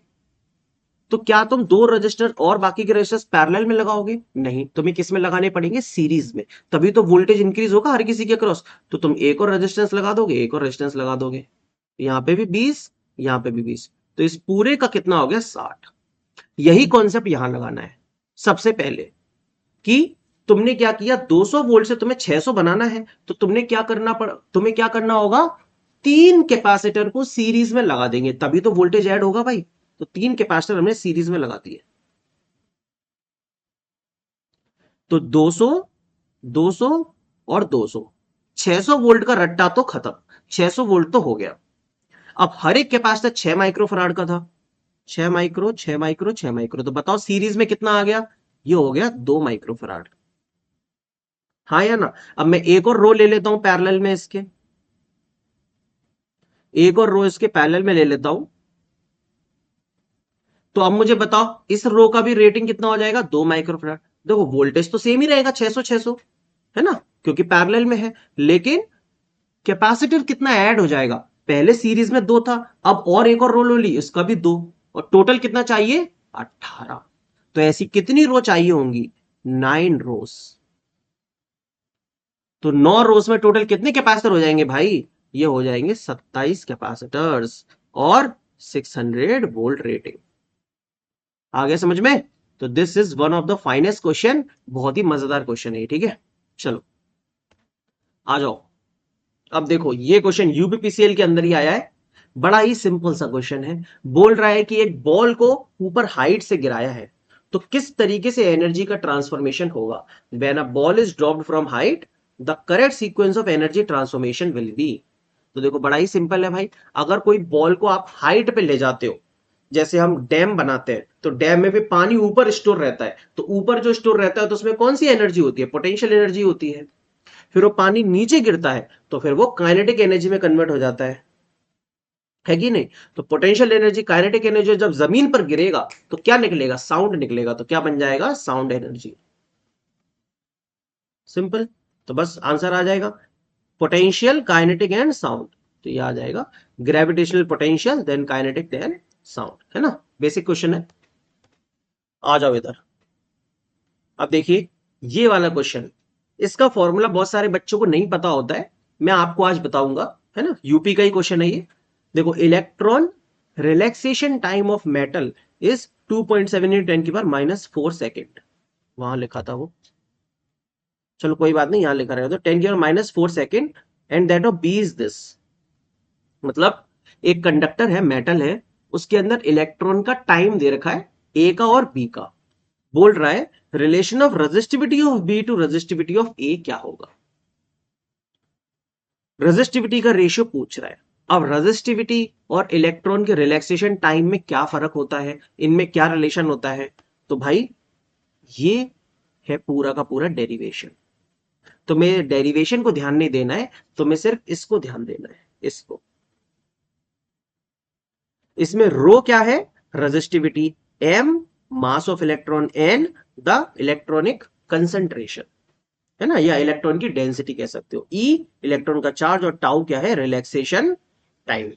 तो क्या तुम दो रजिस्टर और बाकी के रजिस्टर्स पैरेलल में लगाओगे, नहीं, तुम्हें किस में लगाने पड़ेंगे, सीरीज में। तभी तो वोल्टेज इंक्रीज होगा हर किसी के क्रॉस। तो तुम एक और रेजिस्टेंस लगा दोगे, एक और रेजिस्टेंस लगा दोगे, यहां पे भी 20, यहां पे भी 20, तो इस पूरे का कितना हो गया 60। यही कॉन्सेप्ट यहां लगाना है सबसे पहले, कि तुमने क्या किया 200 वोल्ट से तुम्हें 600 बनाना है, तो तुम्हें क्या करना होगा, तीन कैपेसिटर को सीरीज में लगा देंगे, तभी तो वोल्टेज ऐड होगा भाई। तो तीन कैपेसिटर हमने सीरीज में लगा दिए, तो 200, 200 और 200, 600 वोल्ट का रट्टा तो खत्म, 600 वोल्ट तो हो गया। अब हर एक कैपेसिटर 6 माइक्रो फराड का था, 6 माइक्रो 6 माइक्रो 6 माइक्रो, तो बताओ सीरीज में कितना आ गया, ये हो गया 2 माइक्रो फराड। हाँ या ना। अब मैं एक और रो ले लेता हूं पैरेलल में इसके, एक और रो इसके पैरेलल में ले लेता हूं। तो अब मुझे बताओ इस रो का भी रेटिंग कितना हो जाएगा 2 माइक्रोफैराड। देखो वोल्टेज तो सेम ही रहेगा 600 600, है ना, क्योंकि पैरेलल में है, लेकिन कैपेसिटर कितना ऐड हो जाएगा, पहले सीरीज में 2 था, अब और एक और रो लो ली, इसका भी 2, और टोटल कितना चाहिए 18। तो ऐसी कितनी रो चाहिए होंगी 9 रोज। तो 9 रोज में टोटल कितने कैपेसिटर हो जाएंगे भाई, ये हो जाएंगे 27 कैपेसिटर्स और 600 वोल्ट रेटिंग। आ गया समझ में। तो this is one of the finest question, बहुत ही मजेदार क्वेश्चन है, ठीक है। चलो आ जाओ, अब देखो ये क्वेश्चन यूपीपीसीएल के अंदर ही आया है, बड़ा ही सिंपल सा क्वेश्चन है। बोल रहा है कि एक बॉल को ऊपर हाइट से गिराया है, तो किस तरीके से एनर्जी का ट्रांसफॉर्मेशन होगा। When a ball is dropped from height, the correct sequence of energy transformation will be. तो देखो बड़ा ही सिंपल है भाई, अगर कोई बॉल को आप हाइट पे ले जाते हो, जैसे हम डैम बनाते हैं, तो डैम में भी पानी ऊपर स्टोर रहता है, तो ऊपर जो स्टोर रहता है तो उसमें कौन सी एनर्जी होती है, पोटेंशियल एनर्जी होती है। फिर वो पानी नीचे गिरता है तो फिर वो काइनेटिक एनर्जी में कन्वर्ट हो जाता है कि नहीं। तो पोटेंशियल एनर्जी काइनेटिक एनर्जी जब जमीन पर गिरेगा तो क्या निकलेगा, साउंड निकलेगा, तो क्या बन जाएगा साउंड एनर्जी। सिंपल। तो बस आंसर आ जाएगा पोटेंशियल, काइनेटिक एंड साउंड। तो ये आ जाएगा gravitational potential, then kinetic, then sound, है ना। बेसिक क्वेश्चन है। आ जाओ इधर। अब देखिए ये वाला क्वेश्चन, इसका फॉर्मूला बहुत सारे बच्चों को नहीं पता होता है, मैं आपको आज बताऊंगा, है ना। यूपी का ही क्वेश्चन है ये। देखो, electron relaxation time of metal is 2.7 × 10⁻⁻⁴ second. वहां लिखा था वो, चलो कोई बात नहीं, यहां लिखा रहेगा। तो 10⁻⁻⁴ second and that of B is this. मतलब एक कंडक्टर है, मेटल है, उसके अंदर इलेक्ट्रॉन का टाइम दे रखा है, ए का और बी का। बोल रहा है relation of resistivity of B to resistivity of A क्या होगा। रेजिस्टिविटी का रेशियो पूछ रहा है। अब रेजिस्टिविटी और इलेक्ट्रॉन के रिलैक्सेशन टाइम में क्या फर्क होता है, इनमें क्या रिलेशन होता है। तो भाई ये है पूरा का पूरा डेरिवेशन। तो मैं डेरिवेशन को ध्यान नहीं देना है, तो मैं सिर्फ इसको ध्यान देना है, इसको। इसमें रो क्या है, resistivity, M mass of electron, N the electronic concentration, है ना, या इलेक्ट्रॉन की डेंसिटी कह सकते हो, ई इलेक्ट्रॉन का चार्ज, और टाउ क्या है, रिलैक्सेशन टाइम।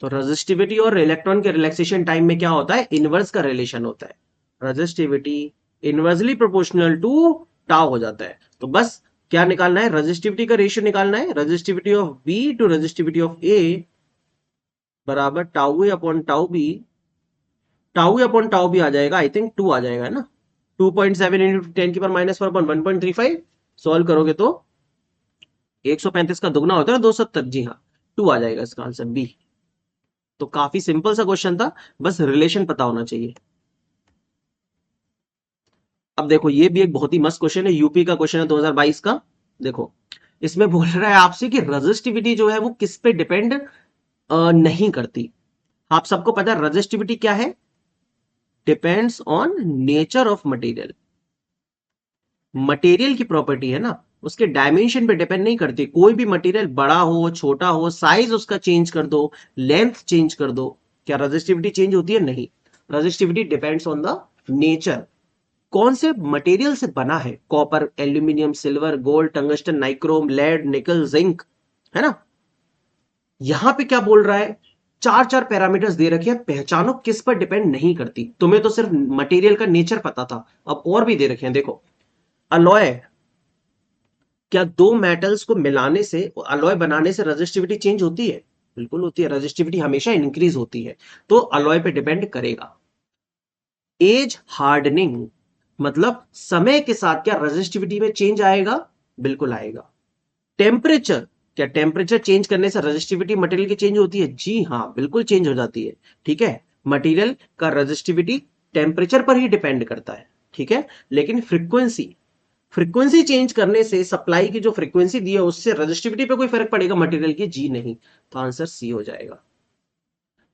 तो रेजिस्टिविटी और इलेक्ट्रॉन के रिलैक्सेशन टाइम में क्या होता है, इनवर्स का रिलेशन होता है। Resistivity inversely proportional to tau हो जाता है। तो बस क्या निकालना है, रेजिस्टिविटी का रेशियो निकालना है। Resistivity of B to resistivity of A बराबर tau A upon tau B. Tau A upon tau B आ जाएगा, आई थिंक 2 आ जाएगा, है ना। 2.7 × 10⁻⁻⁴ अपॉन 1.35 सॉल्व करोगे तो 135 का दुगना होता है 270। जी हाँ, 2 आ जाएगा इसका आंसर बी। तो काफी सिंपल सा क्वेश्चन था, बस रिलेशन पता होना चाहिए। अब देखो ये भी एक बहुत ही मस्त क्वेश्चन है, यूपी का क्वेश्चन है 2022 का। देखो इसमें बोल रहा है आपसे कि रेजिस्टिविटी जो है वो किस पे डिपेंड नहीं करती। आप सबको पता है रेजिस्टिविटी क्या है, depends on nature of material. Material की प्रॉपर्टी है ना, उसके डायमेंशन पे डिपेंड नहीं करती। कोई भी मटेरियल बड़ा हो छोटा हो, साइज उसका चेंज कर दो, लेंथ चेंज कर दो, क्या रेजिस्टिविटी चेंज होती है, नहीं। Resistivity depends on the nature, कौन से मटेरियल से बना है, copper, aluminium, silver, gold, tungsten, nichrome, lead, nickel, zinc, है ना। यहां पे क्या बोल रहा है, चार चार पैरामीटर्स दे रखे हैं, पहचानो किस पर डिपेंड नहीं करती। तुम्हें तो सिर्फ मटेरियल का नेचर पता था, अब और भी दे रखे हैं। देखो अलॉय, क्या दो मेटल्स को मिलाने से, अलॉय बनाने से रेजिस्टिविटी चेंज होती है, बिल्कुल होती है। रेजिस्टिविटी हमेशा इंक्रीज होती है, तो अलॉय पे डिपेंड करेगा। एज हार्डनिंग, मतलब समय के साथ क्या रेजिस्टिविटी में चेंज आएगा, बिल्कुल आएगा। टेम्परेचर, क्या टेम्परेचर चेंज करने से रेजिस्टिविटी मटेरियल की चेंज होती है, जी हाँ बिल्कुल चेंज हो जाती है। ठीक है, मटेरियल का रेजिस्टिविटी टेम्परेचर पर ही डिपेंड करता है, ठीक है। लेकिन फ्रीक्वेंसी, फ्रीक्वेंसी चेंज करने से सप्लाई की जो फ्रीक्वेंसी दी है उससे रेजिस्टिविटी पे कोई फर्क पड़ेगा मटेरियल की, जी नहीं। तो आंसर सी हो जाएगा।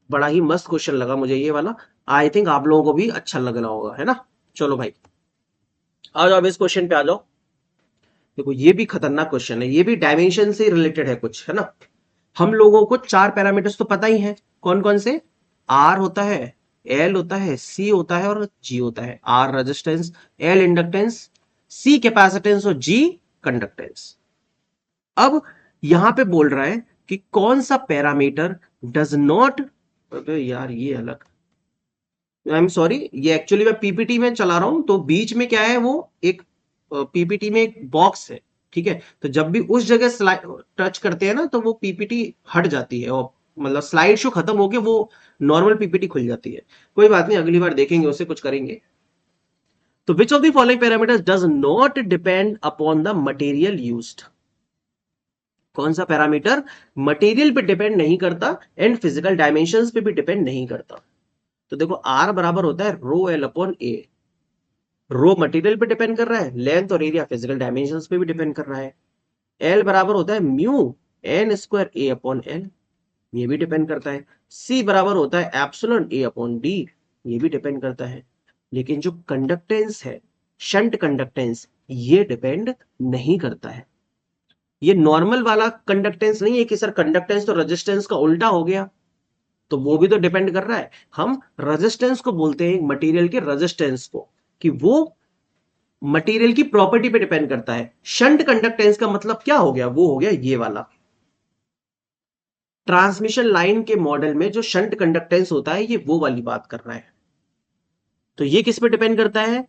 बड़ा ही मस्त क्वेश्चन लगा मुझे ये वाला, आई थिंक आप लोगों को भी अच्छा लग रहा होगा, है ना। चलो भाई आ जाओ, अब इस क्वेश्चन पे आ जाओ। देखो ये भी खतरनाक क्वेश्चन है, ये भी डायमेंशन से रिलेटेड है कुछ, है ना। हम लोगों को चार पैरामीटर्स तो पता ही है, कौन कौन से, आर होता है, एल होता है, सी होता है और जी होता है। R resistance, L inductance, C capacitance और जी कंडक्टेंस। अब यहां पे बोल रहा है कि कौन सा पैरामीटर डज नॉट, अबे यार ये अलग, आई एम सॉरी, ये एक्चुअली मैं पीपीटी में चला रहा हूं, तो बीच में क्या है वो एक पीपीटी में एक बॉक्स है, ठीक है। तो जब भी उस जगह टच करते हैं ना तो वो पीपीटी हट जाती है, और मतलब स्लाइड शो खत्म होके वो नॉर्मल पीपीटी खुल जाती है। कोई बात नहीं, अगली बार देखेंगे, उससे कुछ करेंगे। तो which of the following parameters does not depend upon the material used. कौन सा पैरामीटर मटेरियल पे डिपेंड नहीं करता एंड फिजिकल डायमेंशंस पे भी डिपेंड नहीं करता। तो देखो आर बराबर होता है रो एल अपॉन ए। रो मटेरियल पे डिपेंड कर रहा है, लेंथ और एरिया फिजिकल डायमेंशंस पे भी डिपेंड कर रहा है। एल बराबर होता है म्यू एन स्क्वायर ए अपॉन एल, ये भी डिपेंड करता है। सी बराबर होता है एप्सिलॉन ए अपॉन डी, ये भी डिपेंड करता है। लेकिन जो कंडक्टेंस है, शंट कंडक्टेंस, ये डिपेंड नहीं करता है। ये नॉर्मल वाला कंडक्टेंस नहीं है कि सर कंडक्टेंस तो रेजिस्टेंस का उल्टा हो गया, तो वो भी तो डिपेंड कर रहा है। हम रेजिस्टेंस को बोलते हैं मटेरियल के रेजिस्टेंस को, कि वो मटेरियल की प्रॉपर्टी पे डिपेंड करता है। शंट कंडक्टेंस का मतलब क्या हो गया, वो हो गया ये वाला। ट्रांसमिशन लाइन के मॉडल में जो शंट कंडक्टेंस होता है, ये वो वाली बात कर रहा है। तो ये किस पे डिपेंड करता है,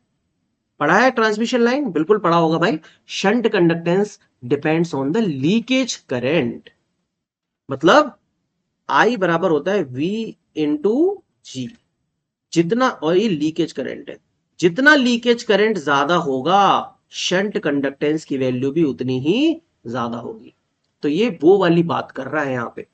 पढ़ा है ट्रांसमिशन लाइन, बिल्कुल पढ़ा होगा भाई। Shunt conductance depends on the leakage current. मतलब आई बराबर होता है वी इंटू जी, जितना, और ये लीकेज करंट है, जितना लीकेज करंट ज्यादा होगा शंट कंडक्टेंस की वैल्यू भी उतनी ही ज्यादा होगी। तो ये वो वाली बात कर रहा है यहां पे।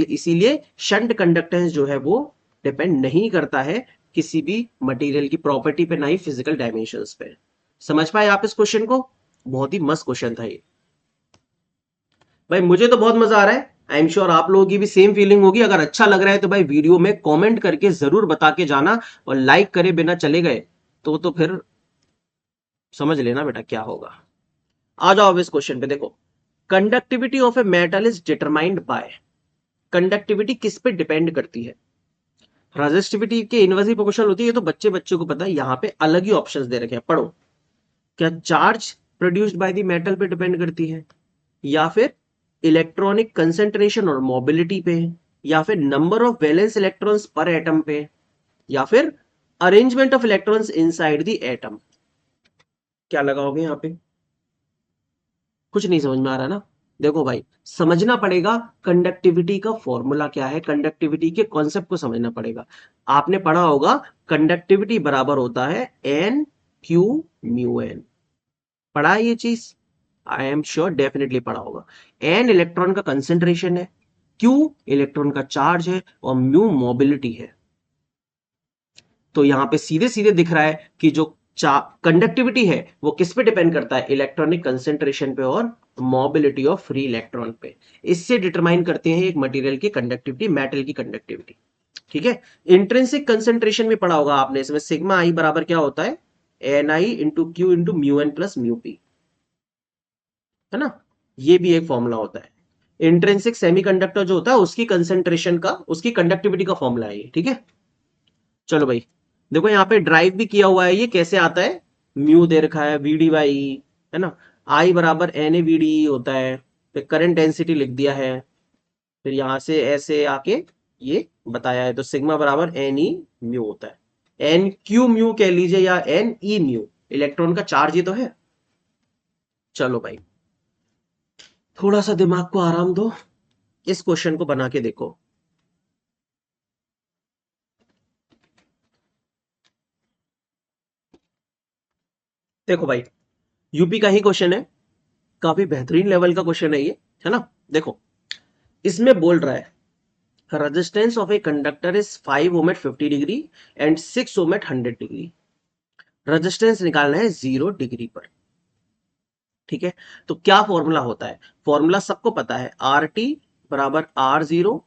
इसीलिए शंट कंडक्टेंस जो है वो डिपेंड नहीं करता है किसी भी मटेरियल की प्रॉपर्टी पे, ना ही फिजिकल डायमेंशंस पे। समझ पाए आप इस क्वेश्चन को, बहुत ही मस्त क्वेश्चन था ये भाई। मुझे तो बहुत मजा आ रहा है, आई एम श्योर आप लोगों की भी सेम फीलिंग होगी। अगर अच्छा लग रहा है तो भाई वीडियो में कमेंट करके जरूर बता के जाना, और लाइक करे बिना चले गए तो फिर समझ लेना बेटा क्या होगा। आ जाओ अब इस क्वेश्चन पे, देखो conductivity of a metal is determined by. Conductivity किस पे डिपेंड करती है, रेजिस्टिविटी के इनवर्सली प्रोपोर्शनल होती है, ये तो बच्चे बच्चों को पता है। यहां पे अलग ही ऑप्शंस दे रखे हैं, पढ़ो। क्या charge produced by the metal पे डिपेंड करती है, या फिर इलेक्ट्रॉनिक कंसेंट्रेशन और मोबिलिटी पे, या फिर नंबर ऑफ वैलेंस इलेक्ट्रॉन्स पर एटम पे, या फिर arrangement of electrons inside the atom. क्या लगाओगे यहां पे, कुछ नहीं समझ में आ रहा ना। देखो भाई समझना पड़ेगा कंडक्टिविटी का फॉर्मूला क्या है, कंडक्टिविटी के कॉन्सेप्ट को समझना पड़ेगा। आपने पढ़ा होगा कंडक्टिविटी बराबर होता है एन क्यू म्यू एन, पढ़ा है ये चीज, आई एम श्योर डेफिनेटली पढ़ा होगा। एन इलेक्ट्रॉन का कंसेंट्रेशन है, क्यू इलेक्ट्रॉन का चार्ज है, और म्यू मोबिलिटी है। तो यहां पे सीधे सीधे दिख रहा है कि जो कंडक्टिविटी है वो किस पे डिपेंड करता है, इलेक्ट्रॉनिक कंसेंट्रेशन पे और मोबिलिटी ऑफ फ्री इलेक्ट्रॉन पे। इससे डिटरमाइन करते हैं एक मटेरियल की कंडक्टिविटी, मेटल की कंडक्टिविटी। ठीक है। इंट्रिंसिक कंसेंट्रेशन भी पढ़ा होगा आपने, इसमें सिग्मा आई बराबर क्या होता है, N I into Q into mu N plus mu P, है ना। ये भी एक फॉर्मूला होता है। इंट्रिंसिक सेमीकंडक्टर जो होता है उसकी कंसेंट्रेशन का, उसकी कंडक्टिविटी का फॉर्मूला है ये। ठीक है, चलो भाई देखो यहाँ पे ड्राइव भी किया हुआ है, ये कैसे आता है, म्यू दे रखा है वी डी वाई, है ना। आई बराबर एन ए वी डी होता है, फिर करंट डेंसिटी लिख दिया है, फिर यहां से ऐसे आके ये बताया है। तो सिग्मा बराबर एन ई म्यू होता है, एन क्यू म्यू कह लीजिए या एन ई म्यू, इलेक्ट्रॉन का चार्ज ही तो है। चलो भाई थोड़ा सा दिमाग को आराम दो, इस क्वेश्चन को बना के देखो। देखो भाई यूपी का ही क्वेश्चन है, काफी बेहतरीन लेवल का क्वेश्चन है ये, है ना। देखो इसमें बोल रहा है resistance of a conductor is 5 ohm at 50 degree and 6 ohm at 100 degree. Resistance निकालना है 0 डिग्री पर। ठीक है, तो क्या फॉर्मूला होता है, फॉर्मूला सबको पता है, आर टी बराबर R zero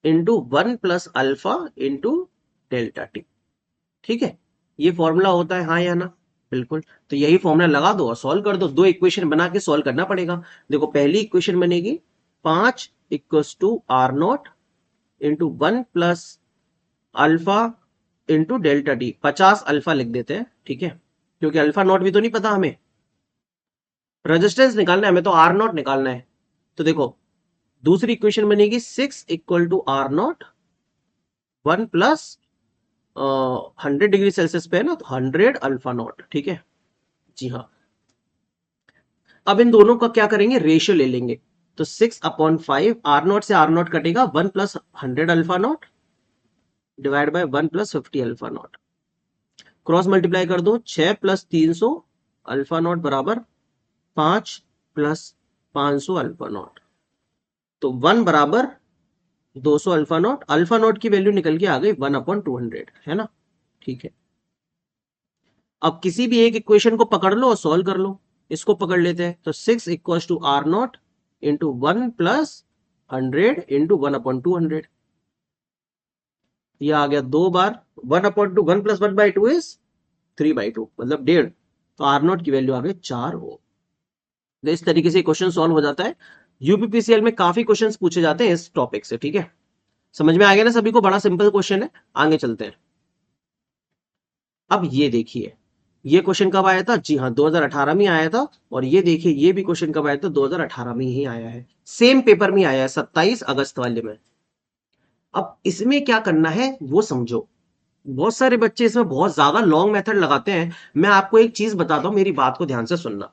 into 1 plus alpha into delta T. ठीक है, ये फॉर्मूला होता है, हाँ या ना, बिल्कुल। तो यही फॉर्मूला लगा दो और सॉल्व कर दो, दो इक्वेशन बना के सॉल्व करना पड़ेगा। देखो पहली इक्वेशन बनेगी 5 equals to R naught into 1 plus alpha into delta t, 50 alpha लिख देते हैं, ठीक है, क्योंकि अल्फा नॉट भी तो नहीं पता हमें, रेजिस्टेंस निकालना है हमें, तो आर नॉट निकालना है। तो देखो दूसरी इक्वेशन बनेगी 6 equal to R naught 1 plus 100 degree Celsius पे है ना, तो 100 अल्फा नॉट। ठीक है जी हाँ। अब इन दोनों का क्या करेंगे, रेशियो ले लेंगे। तो 6/5 आर नॉट से आर नॉट कटेगा, 1 plus 100 alpha not divide by 1 plus 50 alpha not, cross multiply कर दो, 6 प्लस 300 अल्फा नॉट बराबर 5 प्लस 500 अल्फा नॉट, तो 1 बराबर 200 अल्फा नॉट। अल्फा नॉट की वैल्यू निकल के आ गई 1/200, है ना। ठीक है, अब किसी भी एक इक्वेशन को पकड़ लो और सॉल्व कर लो। इसको पकड़ लेते हैं, तो 6 equal to R naught into 1 plus 100 into 1/200, यह आ गया 2 बार 1/2, 1 प्लस 1/2 इज 3/2, मतलब 1.5, तो आर नॉट की वैल्यू आ गई 4 हो। तो इस तरीके से क्वेश्चन सॉल्व हो जाता है। यूपीपीसीएल में काफी क्वेश्चंस पूछे जाते हैं इस टॉपिक से। ठीक है, समझ में आ गया ना सभी को, बड़ा सिंपल क्वेश्चन है। आगे चलते हैं। अब ये देखिए ये क्वेश्चन कब आया था? जी हाँ, 2018 में आया था। और ये देखिए, ये भी क्वेश्चन कब आया था? 2018 में ही आया है, सेम पेपर में आया है, 27 अगस्त वाले में। अब इसमें क्या करना है वो समझो। बहुत सारे बच्चे इसमें बहुत ज्यादा लॉन्ग मेथड लगाते हैं। मैं आपको एक चीज बताता हूं, मेरी बात को ध्यान से सुनना।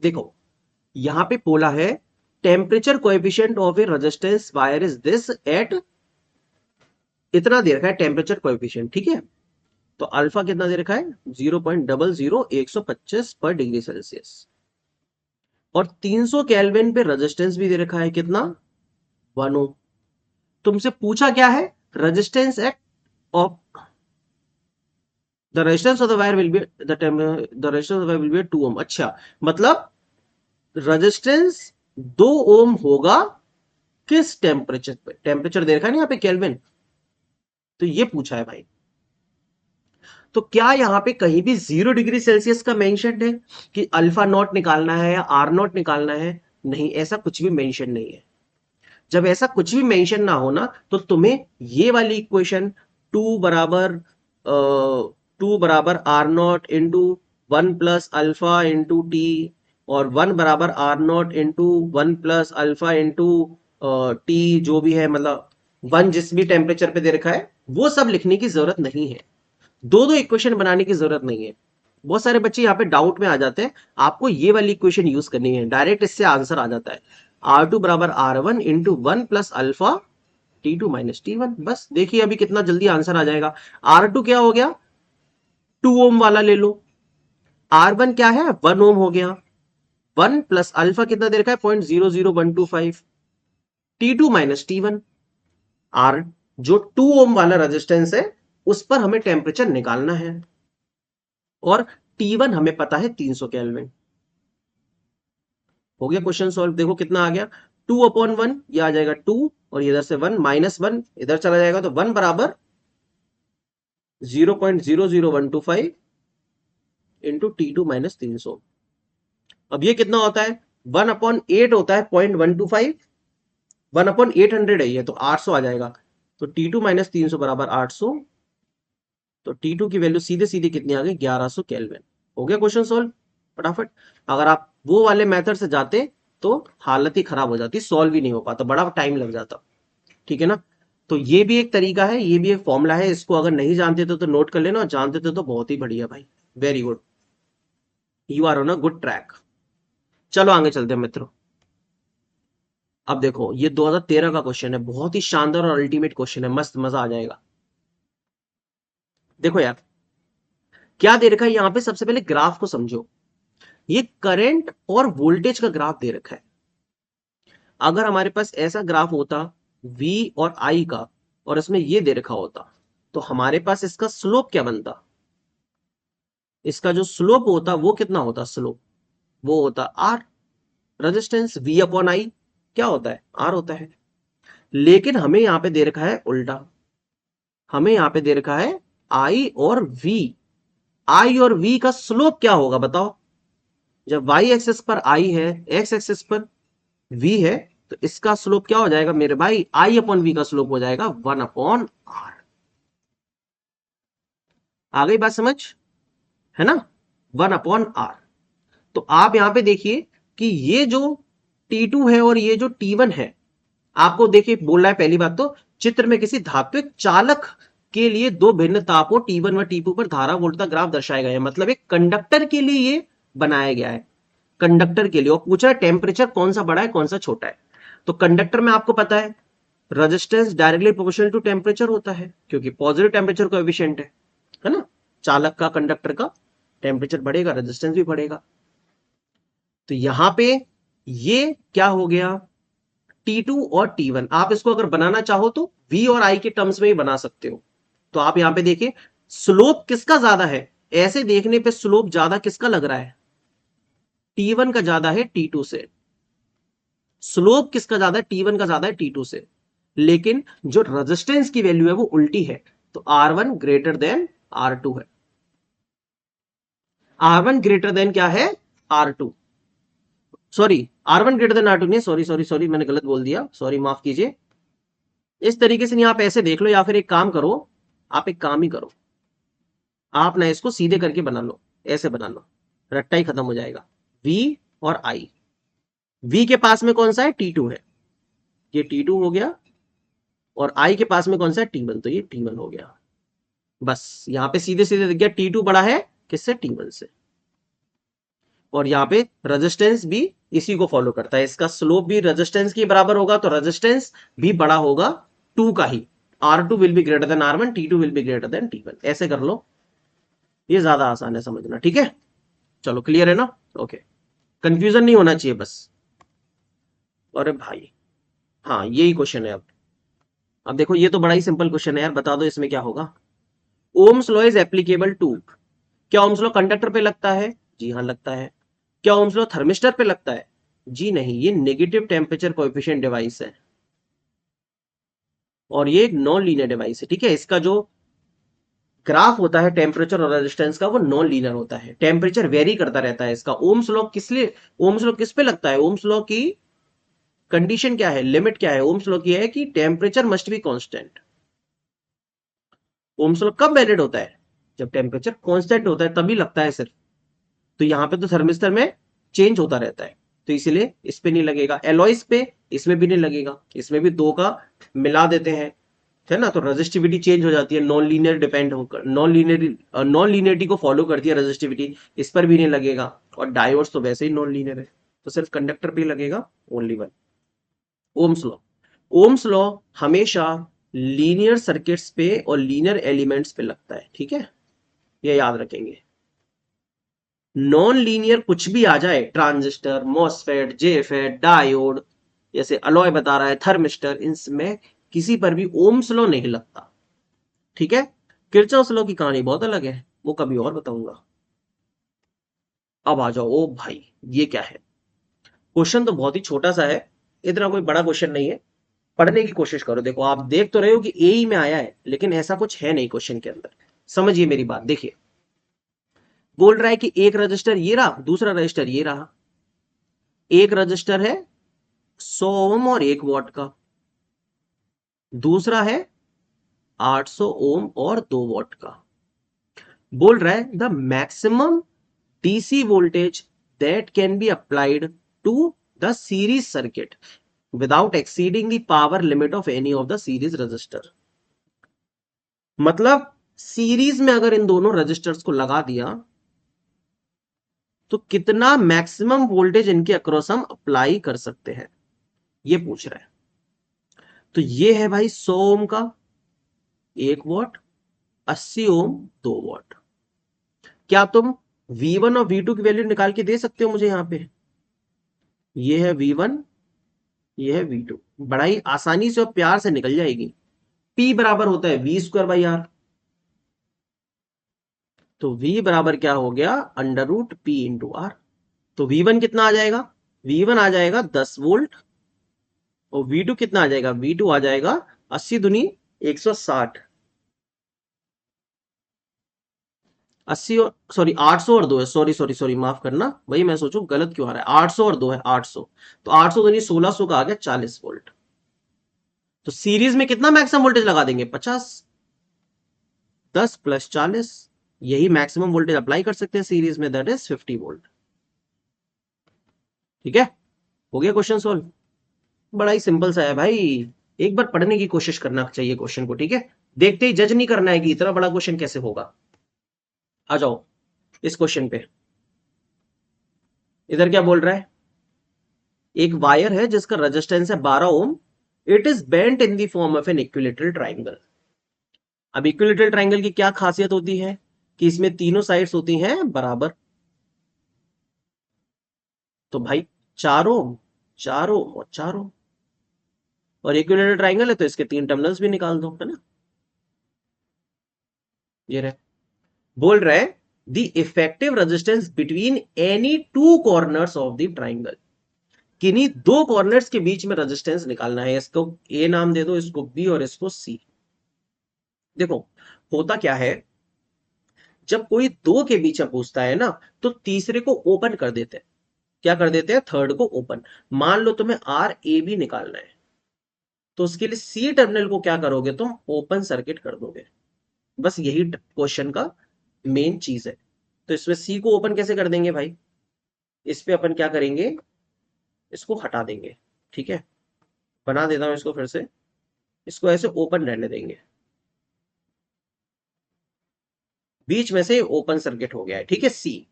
देखो, यहां पे बोला है temperature coefficient of A resistance wire is this eight, इतना दे रखा है टेम्परेचर कोएफिशिएंट, ठीक है। तो अल्फा कितना दे रखा है? 0.00125 पर डिग्री सेल्सियस। और 300 केल्विन पे रेजिस्टेंस भी दे रखा है, कितना? 1 ओम। तुमसे पूछा क्या है? Resistance at of the resistance of the wire will be the resistance of the wire will be 2 ओम। अच्छा, मतलब रेजिस्टेंस 2 ओम होगा किस टेम्परेचर पे? टेम्परेचर दे रखा है ना यहाँ पे, केल्विन। तो ये पूछा है भाई। तो क्या यहां पे कहीं भी 0 डिग्री सेल्सियस का मेंशन है कि अल्फा नॉट निकालना है या आर नॉट निकालना है? नहीं, ऐसा कुछ भी मेंशन नहीं है। जब ऐसा कुछ भी मेंशन ना हो ना, तो तुम्हें ये वाली इक्वेशन टू बराबर R naught into 1 plus alpha into T, और 1 बराबर R naught into 1 plus alpha into T, जो भी है, मतलब 1 जिस भी टेम्परेचर पे दे रखा है, वो सब लिखने की जरूरत नहीं है। दो दो इक्वेशन बनाने की जरूरत नहीं है। बहुत सारे बच्चे यहाँ पे डाउट में आ जाते हैं। आपको ये वाली इक्वेशन यूज करनी है, डायरेक्ट इससे आंसर आ जाता है। R2 बराबर R1 into 1 plus alpha T2 - T1। बस देखिए अभी कितना जल्दी आंसर आ जाएगा। R2 क्या हो गया? 2 ओम वाला ले लो। R1 क्या है? 1 ओम हो गया। 1 प्लस अल्फा कितना दे रखा है? 0.00125। T2 - T1। आर जो 2 ओम वाला रेजिस्टेंस है, उस पर हमें टेम्परेचर निकालना है। और T1 हमें पता है 300 केल्विन। हो गया क्वेश्चन सॉल्व। देखो कितना आ गया, 2/1, ये आ जाएगा 2, और इधर से 1 -1 इधर चला जाएगा, तो 1 बराबर 0.00125 इंटू T2 - 300। अब ये कितना होता है? 1/8 होता है 0.125। 1/800 है ये, तो 800 आ जाएगा। तो T2 - 300 बराबर 800। तो T2 की वैल्यू सीधे सीधे कितनी आ गई? 1100 केल्विन। हो गया क्वेश्चन सोल्व फटाफट। अगर आप वो वाले मेथड से जाते तो हालत ही खराब हो जाती, सॉल्व ही नहीं हो पाता, बड़ा टाइम लग जाता। ठीक है ना। तो ये भी एक तरीका है, ये भी एक फॉर्मूला है। इसको अगर नहीं जानते तो नोट कर लेना, और जानते थे तो बहुत ही बढ़िया भाई, very good, you are on a good track. चलो आगे चलते हैं मित्रों। अब देखो, ये 2013 का क्वेश्चन है, बहुत ही शानदार और अल्टीमेट क्वेश्चन है, मस्त मजा आ जाएगा। देखो यार, क्या दे रखा है यहां पे? सबसे पहले ग्राफ को समझो। ये करंट और वोल्टेज का ग्राफ दे रखा है। अगर हमारे पास ऐसा ग्राफ होता V और I का, और इसमें ये दे रखा होता, तो हमारे पास इसका स्लोप क्या बनता? इसका जो स्लोप होता वो कितना होता? स्लोप वो होता R। रेजिस्टेंस V/I क्या होता है? R होता है। लेकिन हमें यहां पे दे रखा है उल्टा। हमें यहां पे दे रखा है I और V। I और V का स्लोप क्या होगा बताओ? जब Y एक्सिस पर I है, X एक्सिस पर V है, तो इसका स्लोप क्या हो जाएगा मेरे भाई? I/V का स्लोप हो जाएगा 1/R। आ गई बात समझ? है ना, 1/R। तो आप यहां पे देखिए कि ये जो T2 है और ये जो T1 है, आपको देखिए बोल रहा है पहली बात तो, चित्र में किसी धात्विक चालक के लिए दो भिन्न तापों T1 व T2 पर धारा वोल्ट का ग्राफ दर्शाया गया है। मतलब एक कंडक्टर के लिए ये बनाया गया है, कंडक्टर के लिए। और पूछ रहा है टेम्परेचर कौन सा बड़ा है कौन सा छोटा है। तो कंडक्टर में आपको पता है resistance directly proportional to temperature होता है, क्योंकि पॉजिटिव टेम्परेचर कोएफिशिएंट है ना। चालक का, कंडक्टर का टेम्परेचर बढ़ेगा, रेजिस्टेंस भी बढ़ेगा। तो यहां पे ये क्या हो गया? T2 और T1। आप इसको अगर बनाना चाहो तो V और I के टर्म्स में ही बना सकते हो। तो आप यहां पे देखिए, स्लोप किसका ज्यादा है? ऐसे देखने पे स्लोप ज्यादा किसका लग रहा है? T1 का ज्यादा है T2 से। स्लोप किसका ज्यादा है? T1 का ज्यादा है T2 से। लेकिन जो रेजिस्टेंस की वैल्यू है वो उल्टी है। तो R1 ग्रेटर देन R2 है। R1 ग्रेटर देन क्या है? R2। Sorry, R1 greater than R2 नहीं, सॉरी सॉरी सॉरी, मैंने गलत बोल दिया, सॉरी माफ कीजिए। इस तरीके से नहीं, आप ऐसे देख लो, या फिर एक काम करो, आप एक काम ही करो, आप ना इसको सीधे करके बना लो। ऐसे बना लो, रट्टा ही खत्म हो जाएगा। V और I, V के पास में कौन सा है, T2 है, ये T2 हो गया, और I के पास में कौन सा है, T1, तो ये T1 हो गया। बस यहां पे सीधे सीधे दिख गया T2 बड़ा है किससे, T1 से। और यहाँ पे रेजिस्टेंस भी इसी को फॉलो करता है, इसका स्लोप भी रेजिस्टेंस के बराबर होगा, तो रेजिस्टेंस भी बड़ा होगा 2 का ही। R2 will be greater than R1, T2 will be greater than T1, ऐसे कर लो, ये ज्यादा आसान है समझना, ठीक है। चलो क्लियर है ना, ओके, कंफ्यूजन नहीं होना चाहिए बस। अरे भाई, हाँ यही क्वेश्चन है। अब देखो ये तो बड़ा ही सिंपल क्वेश्चन है यार, बता दो इसमें क्या होगा। Ohm's law is applicable to, क्या ओम्स लॉ कंडक्टर पे लगता है, जी हाँ लगता है। क्या ओम्स लॉ थर्मिस्टर पे लगता है, जी नहीं, ये नेगेटिव टेम्परेचर कोएफिशिएंट डिवाइस है, और ये एक नॉन लीनियर डिवाइस है, ठीक है। इसका जो ग्राफ होता है टेम्परेचर और रेजिस्टेंस का, वो नॉन लीनियर होता है, टेम्परेचर वेरी करता रहता है इसका। ओम्स लॉ किस लिए, ओम्स लॉ किस पे लगता है, ओम्स लॉ की कंडीशन क्या है, लिमिट क्या है, ओम्स लॉ की है कि temperature must be constant. Ohm's law कब वैलिड होता है, जब टेम्परेचर कांस्टेंट होता है तभी लगता है सिर्फ। तो यहाँ पे तो थर्मिस्टर में चेंज होता रहता है, तो इसीलिए इस पे नहीं लगेगा। एलॉयस पे इसमें भी नहीं लगेगा, इसमें भी दो का मिला देते हैं, है ना, तो रेजिस्टिविटी चेंज हो जाती है, नॉन लीनियर डिपेंड होकर, नॉन लीनियरिटी को फॉलो करती है रेजिस्टिविटी, इस पर भी नहीं लगेगा। और डायोड्स तो वैसे ही नॉन लीनियर है, तो सिर्फ कंडक्टर पे ही लगेगा, only one. Ohm's law, Ohm's law हमेशा लीनियर सर्किट्स पे और लीनियर एलिमेंट्स पे लगता है, ठीक है, ये याद रखेंगे। नॉन लीनियर कुछ भी आ जाए, ट्रांजिस्टर, मॉसफेट, जेफेट, डायोड, जैसे अलॉय बता रहा है, थर्मिस्टर, इनमें किसी पर भी ओम्स लॉ नहीं लगता, ठीक है। किरचॉफ लॉ की कहानी बहुत अलग है, वो कभी और बताऊंगा। अब आ जाओ, ओ भाई ये क्या है, क्वेश्चन तो बहुत ही छोटा सा है, इतना कोई बड़ा क्वेश्चन नहीं है, पढ़ने की कोशिश करो। देखो आप देख तो रहे हो कि एई में आया है, लेकिन ऐसा कुछ है नहीं क्वेश्चन के अंदर, समझिए मेरी बात। देखिए बोल रहा है कि एक रजिस्टर ये रहा, दूसरा रजिस्टर ये रहा, एक रजिस्टर है 100 ओम और 1 वॉट का, दूसरा है 800 ओम और 2 वॉट का। बोल रहा है the maximum DC voltage that can be applied to the series circuit without exceeding the power limit of any of the series resistor. मतलब सीरीज में अगर इन दोनों रजिस्टर्स को लगा दिया तो कितना मैक्सिमम वोल्टेज इनके अक्रॉस हम अप्लाई कर सकते हैं, ये पूछ रहा है। तो ये है भाई 100 ओम का 1 वॉट, 80 ओम 2 वॉट। क्या तुम V1 और V2 की वैल्यू निकाल के दे सकते हो मुझे यहां पे, ये है V1, ये है V2, बड़ा ही आसानी से और प्यार से निकल जाएगी। P बराबर होता है V²/R, तो V बराबर क्या हो गया, √P×R। तो V1 कितना आ जाएगा, V1 आ जाएगा 10 वोल्ट, और V2 कितना आ जाएगा, V2 आ जाएगा 80 दूनी 160, 80 और सॉरी 800 और 2 है, सॉरी सॉरी सॉरी माफ करना, वही मैं सोचूं गलत क्यों आ रहा है, 800 और 2 है 800, तो 800 दूनी 1600 का आ गया 40 वोल्ट। तो सीरीज में कितना मैक्सिमम वोल्टेज लगा देंगे, 50, 10 + 40, यही मैक्सिमम वोल्टेज अप्लाई कर सकते हैं सीरीज में, दैट इज 50 वोल्ट। ठीक है, हो गया क्वेश्चन सोल्व, बड़ा ही सिंपल सा है भाई, एक बार पढ़ने की कोशिश करना चाहिए क्वेश्चन को, ठीक है, देखते ही जज नहीं करना है कि इतना बड़ा क्वेश्चन कैसे होगा। आ जाओ इस क्वेश्चन पे, इधर क्या बोल रहा है, एक वायर है जिसका रेजिस्टेंस है 12 ohm, it is bent in the form of an equilateral triangle. अब इक्विलेटरल ट्राइंगल की क्या खासियत होती है कि इसमें तीनों साइड्स होती हैं बराबर, तो भाई 4 ओम, 4 ओम और 4 ओम, और इक्विलेटरल ट्राइंगल है तो इसके 3 टर्मिनल्स भी निकाल दो, है ना। ये रहे, बोल रहा है the effective resistance between any two corners of the triangle, किन्हीं दो कॉर्नर्स के बीच में रेजिस्टेंस निकालना है, इसको ए नाम दे दो, इसको बी और इसको सी। देखो होता क्या है, जब कोई दो के बीच में पूछता है ना, तो तीसरे को ओपन कर देते हैं, क्या कर देते हैं, थर्ड को ओपन। मान लो तुम्हें आर ए बी निकालना है, तो उसके लिए सी टर्मिनल को क्या करोगे तुम, ओपन सर्किट कर दोगे। बस यही क्वेश्चन का मेन चीज है, तो इसमें सी को ओपन कैसे कर देंगे भाई, इस पे अपन क्या करेंगे, इसको हटा देंगे। ठीक है, बना देता हूं इसको फिर से, इसको ऐसे ओपन रहने देंगे, बीच में से ओपन सर्किट हो गया है। ठीक है, सी।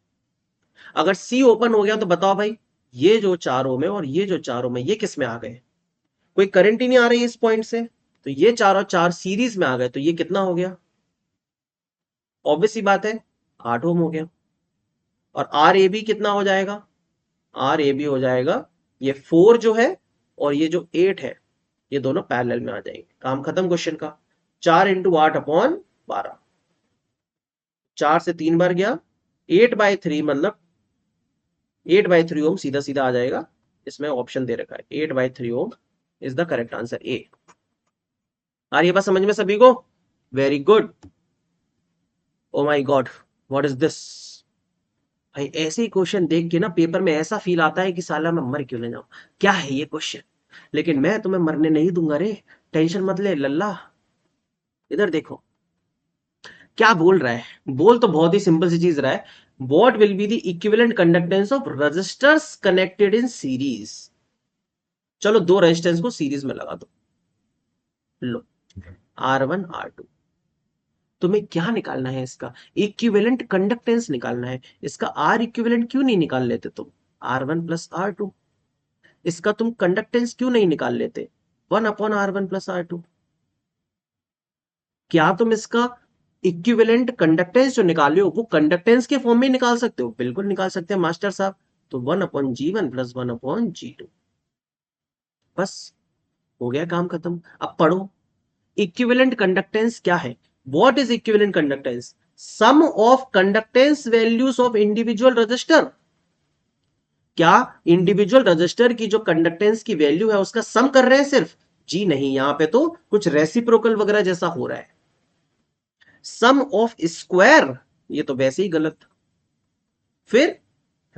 अगर सी ओपन हो गया तो बताओ भाई, ये जो 4 ओम है और ये जो 4 ओम है ये किस में आ गए, कोई करंट ही नहीं आ रही है इस पॉइंट से, तो ये 4 और 4 सीरीज में आ गए, तो ये कितना हो गया, ऑब्वियस सी बात है 8 ओम हो गया। और आर ए बी कितना हो जाएगा, आर ए बी हो जाएगा ये 4 जो है और ये जो 8 है, ये दोनों पैरेलल में आ जाएंगे। काम खत्म क्वेश्चन का। 4 इंटू 8/12, 4 से 3 बार गया, 8/3 मतलब 8/3 ओम सीधा सीधा आ जाएगा। इसमें ऑप्शन दे रखा है 8/3 ओम इज द करेक्ट आंसर, ए। आ रही है बात समझ में सभी को? Very good. Oh my God, what is this. भाई ऐसे ही क्वेश्चन देख के ना पेपर में ऐसा फील आता है कि साला मैं मर क्यों ना जाऊं, क्या है ये क्वेश्चन। लेकिन मैं तुम्हें मरने नहीं दूंगा रे, टेंशन मत ले लल्ला। इधर देखो क्या बोल रहा है, बोल तो बहुत ही सिंपल सी चीज रहा है, what will be the equivalent conductance of resistors connected in series. चलो दो रेजिस्टेंस को सीरीज में लगा दो, लो R1 R2। तुम्हें क्या निकालना है, इसका इक्विवेलेंट कंडक्टेंस निकालना है। इसका आर इक्विवेलेंट क्यों नहीं निकाल लेते तुम, R1 + R2। इसका तुम कंडक्टेंस क्यों नहीं निकाल लेते, 1/R1 + R2। क्या तुम इसका इक्विवेलेंट कंडक्टेंस जो निकाले हो वो कंडक्टेंस के फॉर्म में निकाल सकते हो, बिल्कुल निकाल सकते हैं मास्टर साहब। तो 1/G1 + 1/G2, बस हो गया काम खत्म। अब पढ़ो इक्विवेलेंट कंडक्टेंस क्या है। What is equivalent conductance, sum of conductance values of individual resistor. क्या इंडिविजुअल रजिस्टर की जो कंडक्टेंस की वैल्यू है उसका सम कर रहे हैं सिर्फ, जी नहीं, यहां पे तो कुछ रेसिप्रोकल वगैरह जैसा हो रहा है। सम ऑफ स्क्वायर, ये तो वैसे ही गलत। फिर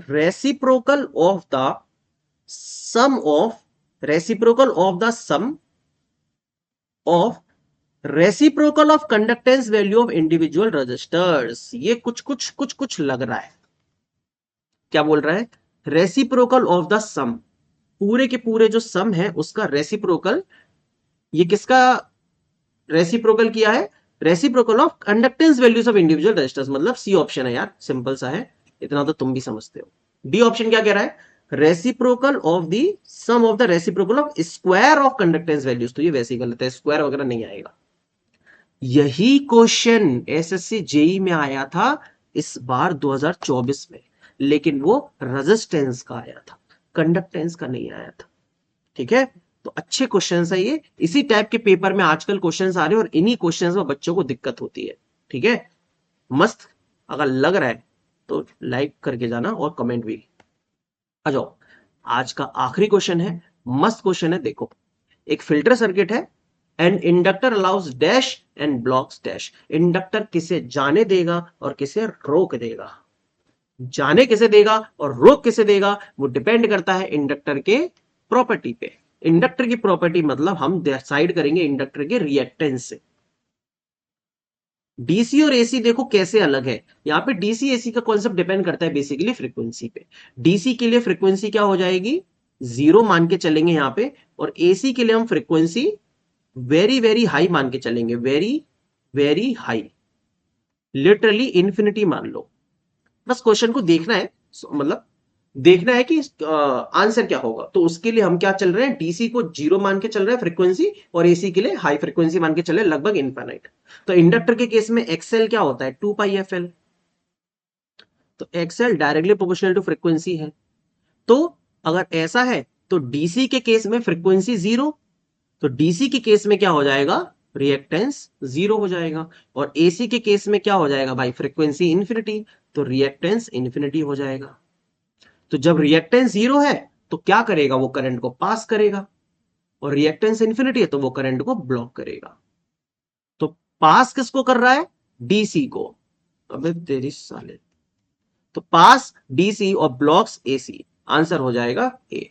reciprocal of the sum of, reciprocal of the sum of reciprocal of conductance value of individual resistors. ये कुछ लग रहा है। क्या बोल रहा है, रेसिप्रोकल ऑफ द सम, पूरे के पूरे जो सम है उसका रेसिप्रोकल। ये किसका रेसिप्रोकल किया है, reciprocal of conductance values of individual resistors, मतलब सी ऑप्शन है यार, सिंपल सा है, इतना तो तुम भी समझते हो। डी ऑप्शन क्या कह रहा है, reciprocal of the sum of the reciprocal of square of conductance values, तो ये वैसे ही गलत है, स्क्वायर वगैरह नहीं आएगा। यही क्वेश्चन एसएससी जेई में आया था इस बार 2024 में, लेकिन वो रेजिस्टेंस का आया था, कंडक्टेंस का नहीं आया था। ठीक है, तो अच्छे क्वेश्चंस है ये, इसी टाइप के पेपर में आजकल क्वेश्चंस आ रहे हैं और इन्हीं क्वेश्चंस में बच्चों को दिक्कत होती है। ठीक है, मस्त। अगर लग रहा है तो लाइक करके जाना और कमेंट भी। आ जाओ, आज का आखिरी क्वेश्चन है, मस्त क्वेश्चन है, देखो। एक फिल्टर सर्किट है, and inductor allows dash and blocks dash. Inductor किसे जाने देगा और किसे रोक देगा, जाने किसे देगा और रोक किसे देगा, वो डिपेंड करता है इंडक्टर के प्रॉपर्टी पे। इंडक्टर की प्रॉपर्टी मतलब हम डिसाइड करेंगे इंडक्टर के रिएक्टेंस से। डीसी और एसी देखो कैसे अलग है, यहां पे डीसी एसी का कॉन्सेप्ट डिपेंड करता है बेसिकली फ्रीक्वेंसी पे। डीसी के लिए फ्रीक्वेंसी क्या हो जाएगी, 0 मान के चलेंगे यहां पे, और एसी के लिए हम फ्रीक्वेंसी वेरी वेरी हाई मान के चलेंगे, very very high, literally infinity मान लो। बस क्वेश्चन को देखना है, मतलब देखना है कि आंसर क्या होगा। तो उसके लिए हम क्या चल रहे हैं, डीसी को 0 मान के चल रहे हैं फ्रीक्वेंसी, और एसी के लिए हाई फ्रीक्वेंसी मान के चल रहे हैं लगभग इनफाइनाइट। तो इंडक्टर के केस में एक्सएल क्या होता है, 2πfl। तो XL directly proportional to frequency है। तो अगर ऐसा है तो डीसी के केस में फ्रीक्वेंसी 0, तो डीसी के केस में क्या हो जाएगा, रिएक्टेंस 0 हो जाएगा। और एसी के केस में क्या हो जाएगा भाई, फ्रीक्वेंसी इंफिनिटी, तो रिएक्टेंस इंफिनिटी हो जाएगा। तो जब रिएक्टेंस 0 है तो क्या करेगा, वो करंट को पास करेगा, और रिएक्टेंस इंफिनिटी है तो वो करंट को ब्लॉक करेगा। तो पास किसको कर रहा है, डीसी को। अबे तेरी साले, तो पास डीसी और ब्लॉक्स एसी, आंसर हो जाएगा ए।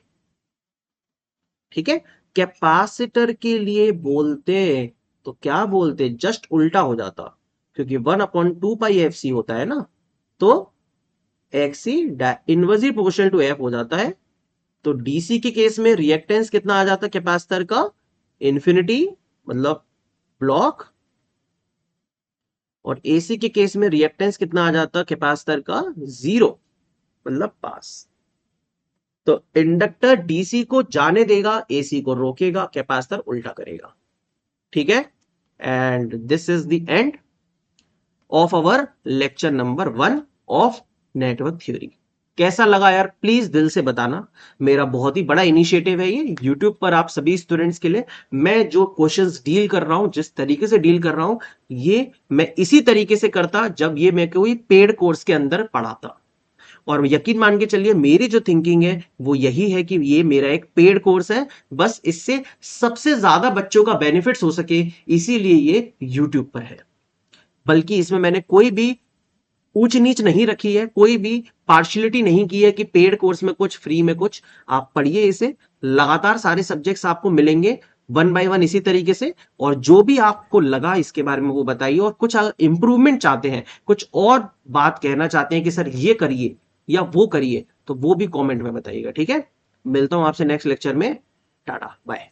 ठीक है, कैपेसिटर के लिए बोलते तो क्या बोलते, जस्ट उल्टा हो जाता, क्योंकि 1/2πfc होता है ना, तो XC inversely proportional to F हो जाता है। तो DC के केस में रिएक्टेंस कितना आ जाता है कैपेसिटर का? इन्फिनिटी मतलब ब्लॉक। और AC के केस में रिएक्टेंस कितना आ जाता है कैपेसिटर का? 0 मतलब पास। तो इंडक्टर DC को जाने देगा, AC को रोकेगा, कैपेसिटर उल्टा करेगा। ठीक है, and this is the end of our lecture number 1 of network theory. कैसा लगा यार, प्लीज दिल से बताना। मेरा बहुत ही बड़ा इनिशिएटिव है ये यूट्यूब पर आप सभी स्टूडेंट्स के लिए। मैं जो क्वेश्चंस डील कर रहा हूं, जिस तरीके से डील कर रहा हूं, ये मैं इसी तरीके से करता जब ये मैं कोई पेड कोर्स के अंदर पढ़ाता। और यकीन मान के चलिए मेरी जो थिंकिंग है वो यही है कि ये मेरा एक पेड कोर्स है, बस इससे सबसे ज्यादा बच्चों का बेनिफिट्स हो सके, इसीलिए ये यूट्यूब पर है। बल्कि इसमें मैंने कोई भी ऊंच नीच नहीं रखी है, कोई भी पार्शियलिटी नहीं की है कि पेड कोर्स में कुछ फ्री में कुछ। आप पढ़िए इसे, लगातार सारे सब्जेक्ट्स आपको मिलेंगे 1 बाय 1 इसी तरीके से। और जो भी आपको लगा इसके बारे में वो बताइए, और कुछ इंप्रूवमेंट चाहते हैं, कुछ और बात कहना चाहते हैं कि सर ये करिए या वो करिए, तो वो भी कमेंट में बताइएगा। ठीक है, मिलता हूं आपसे नेक्स्ट लेक्चर में। टाटा बाय।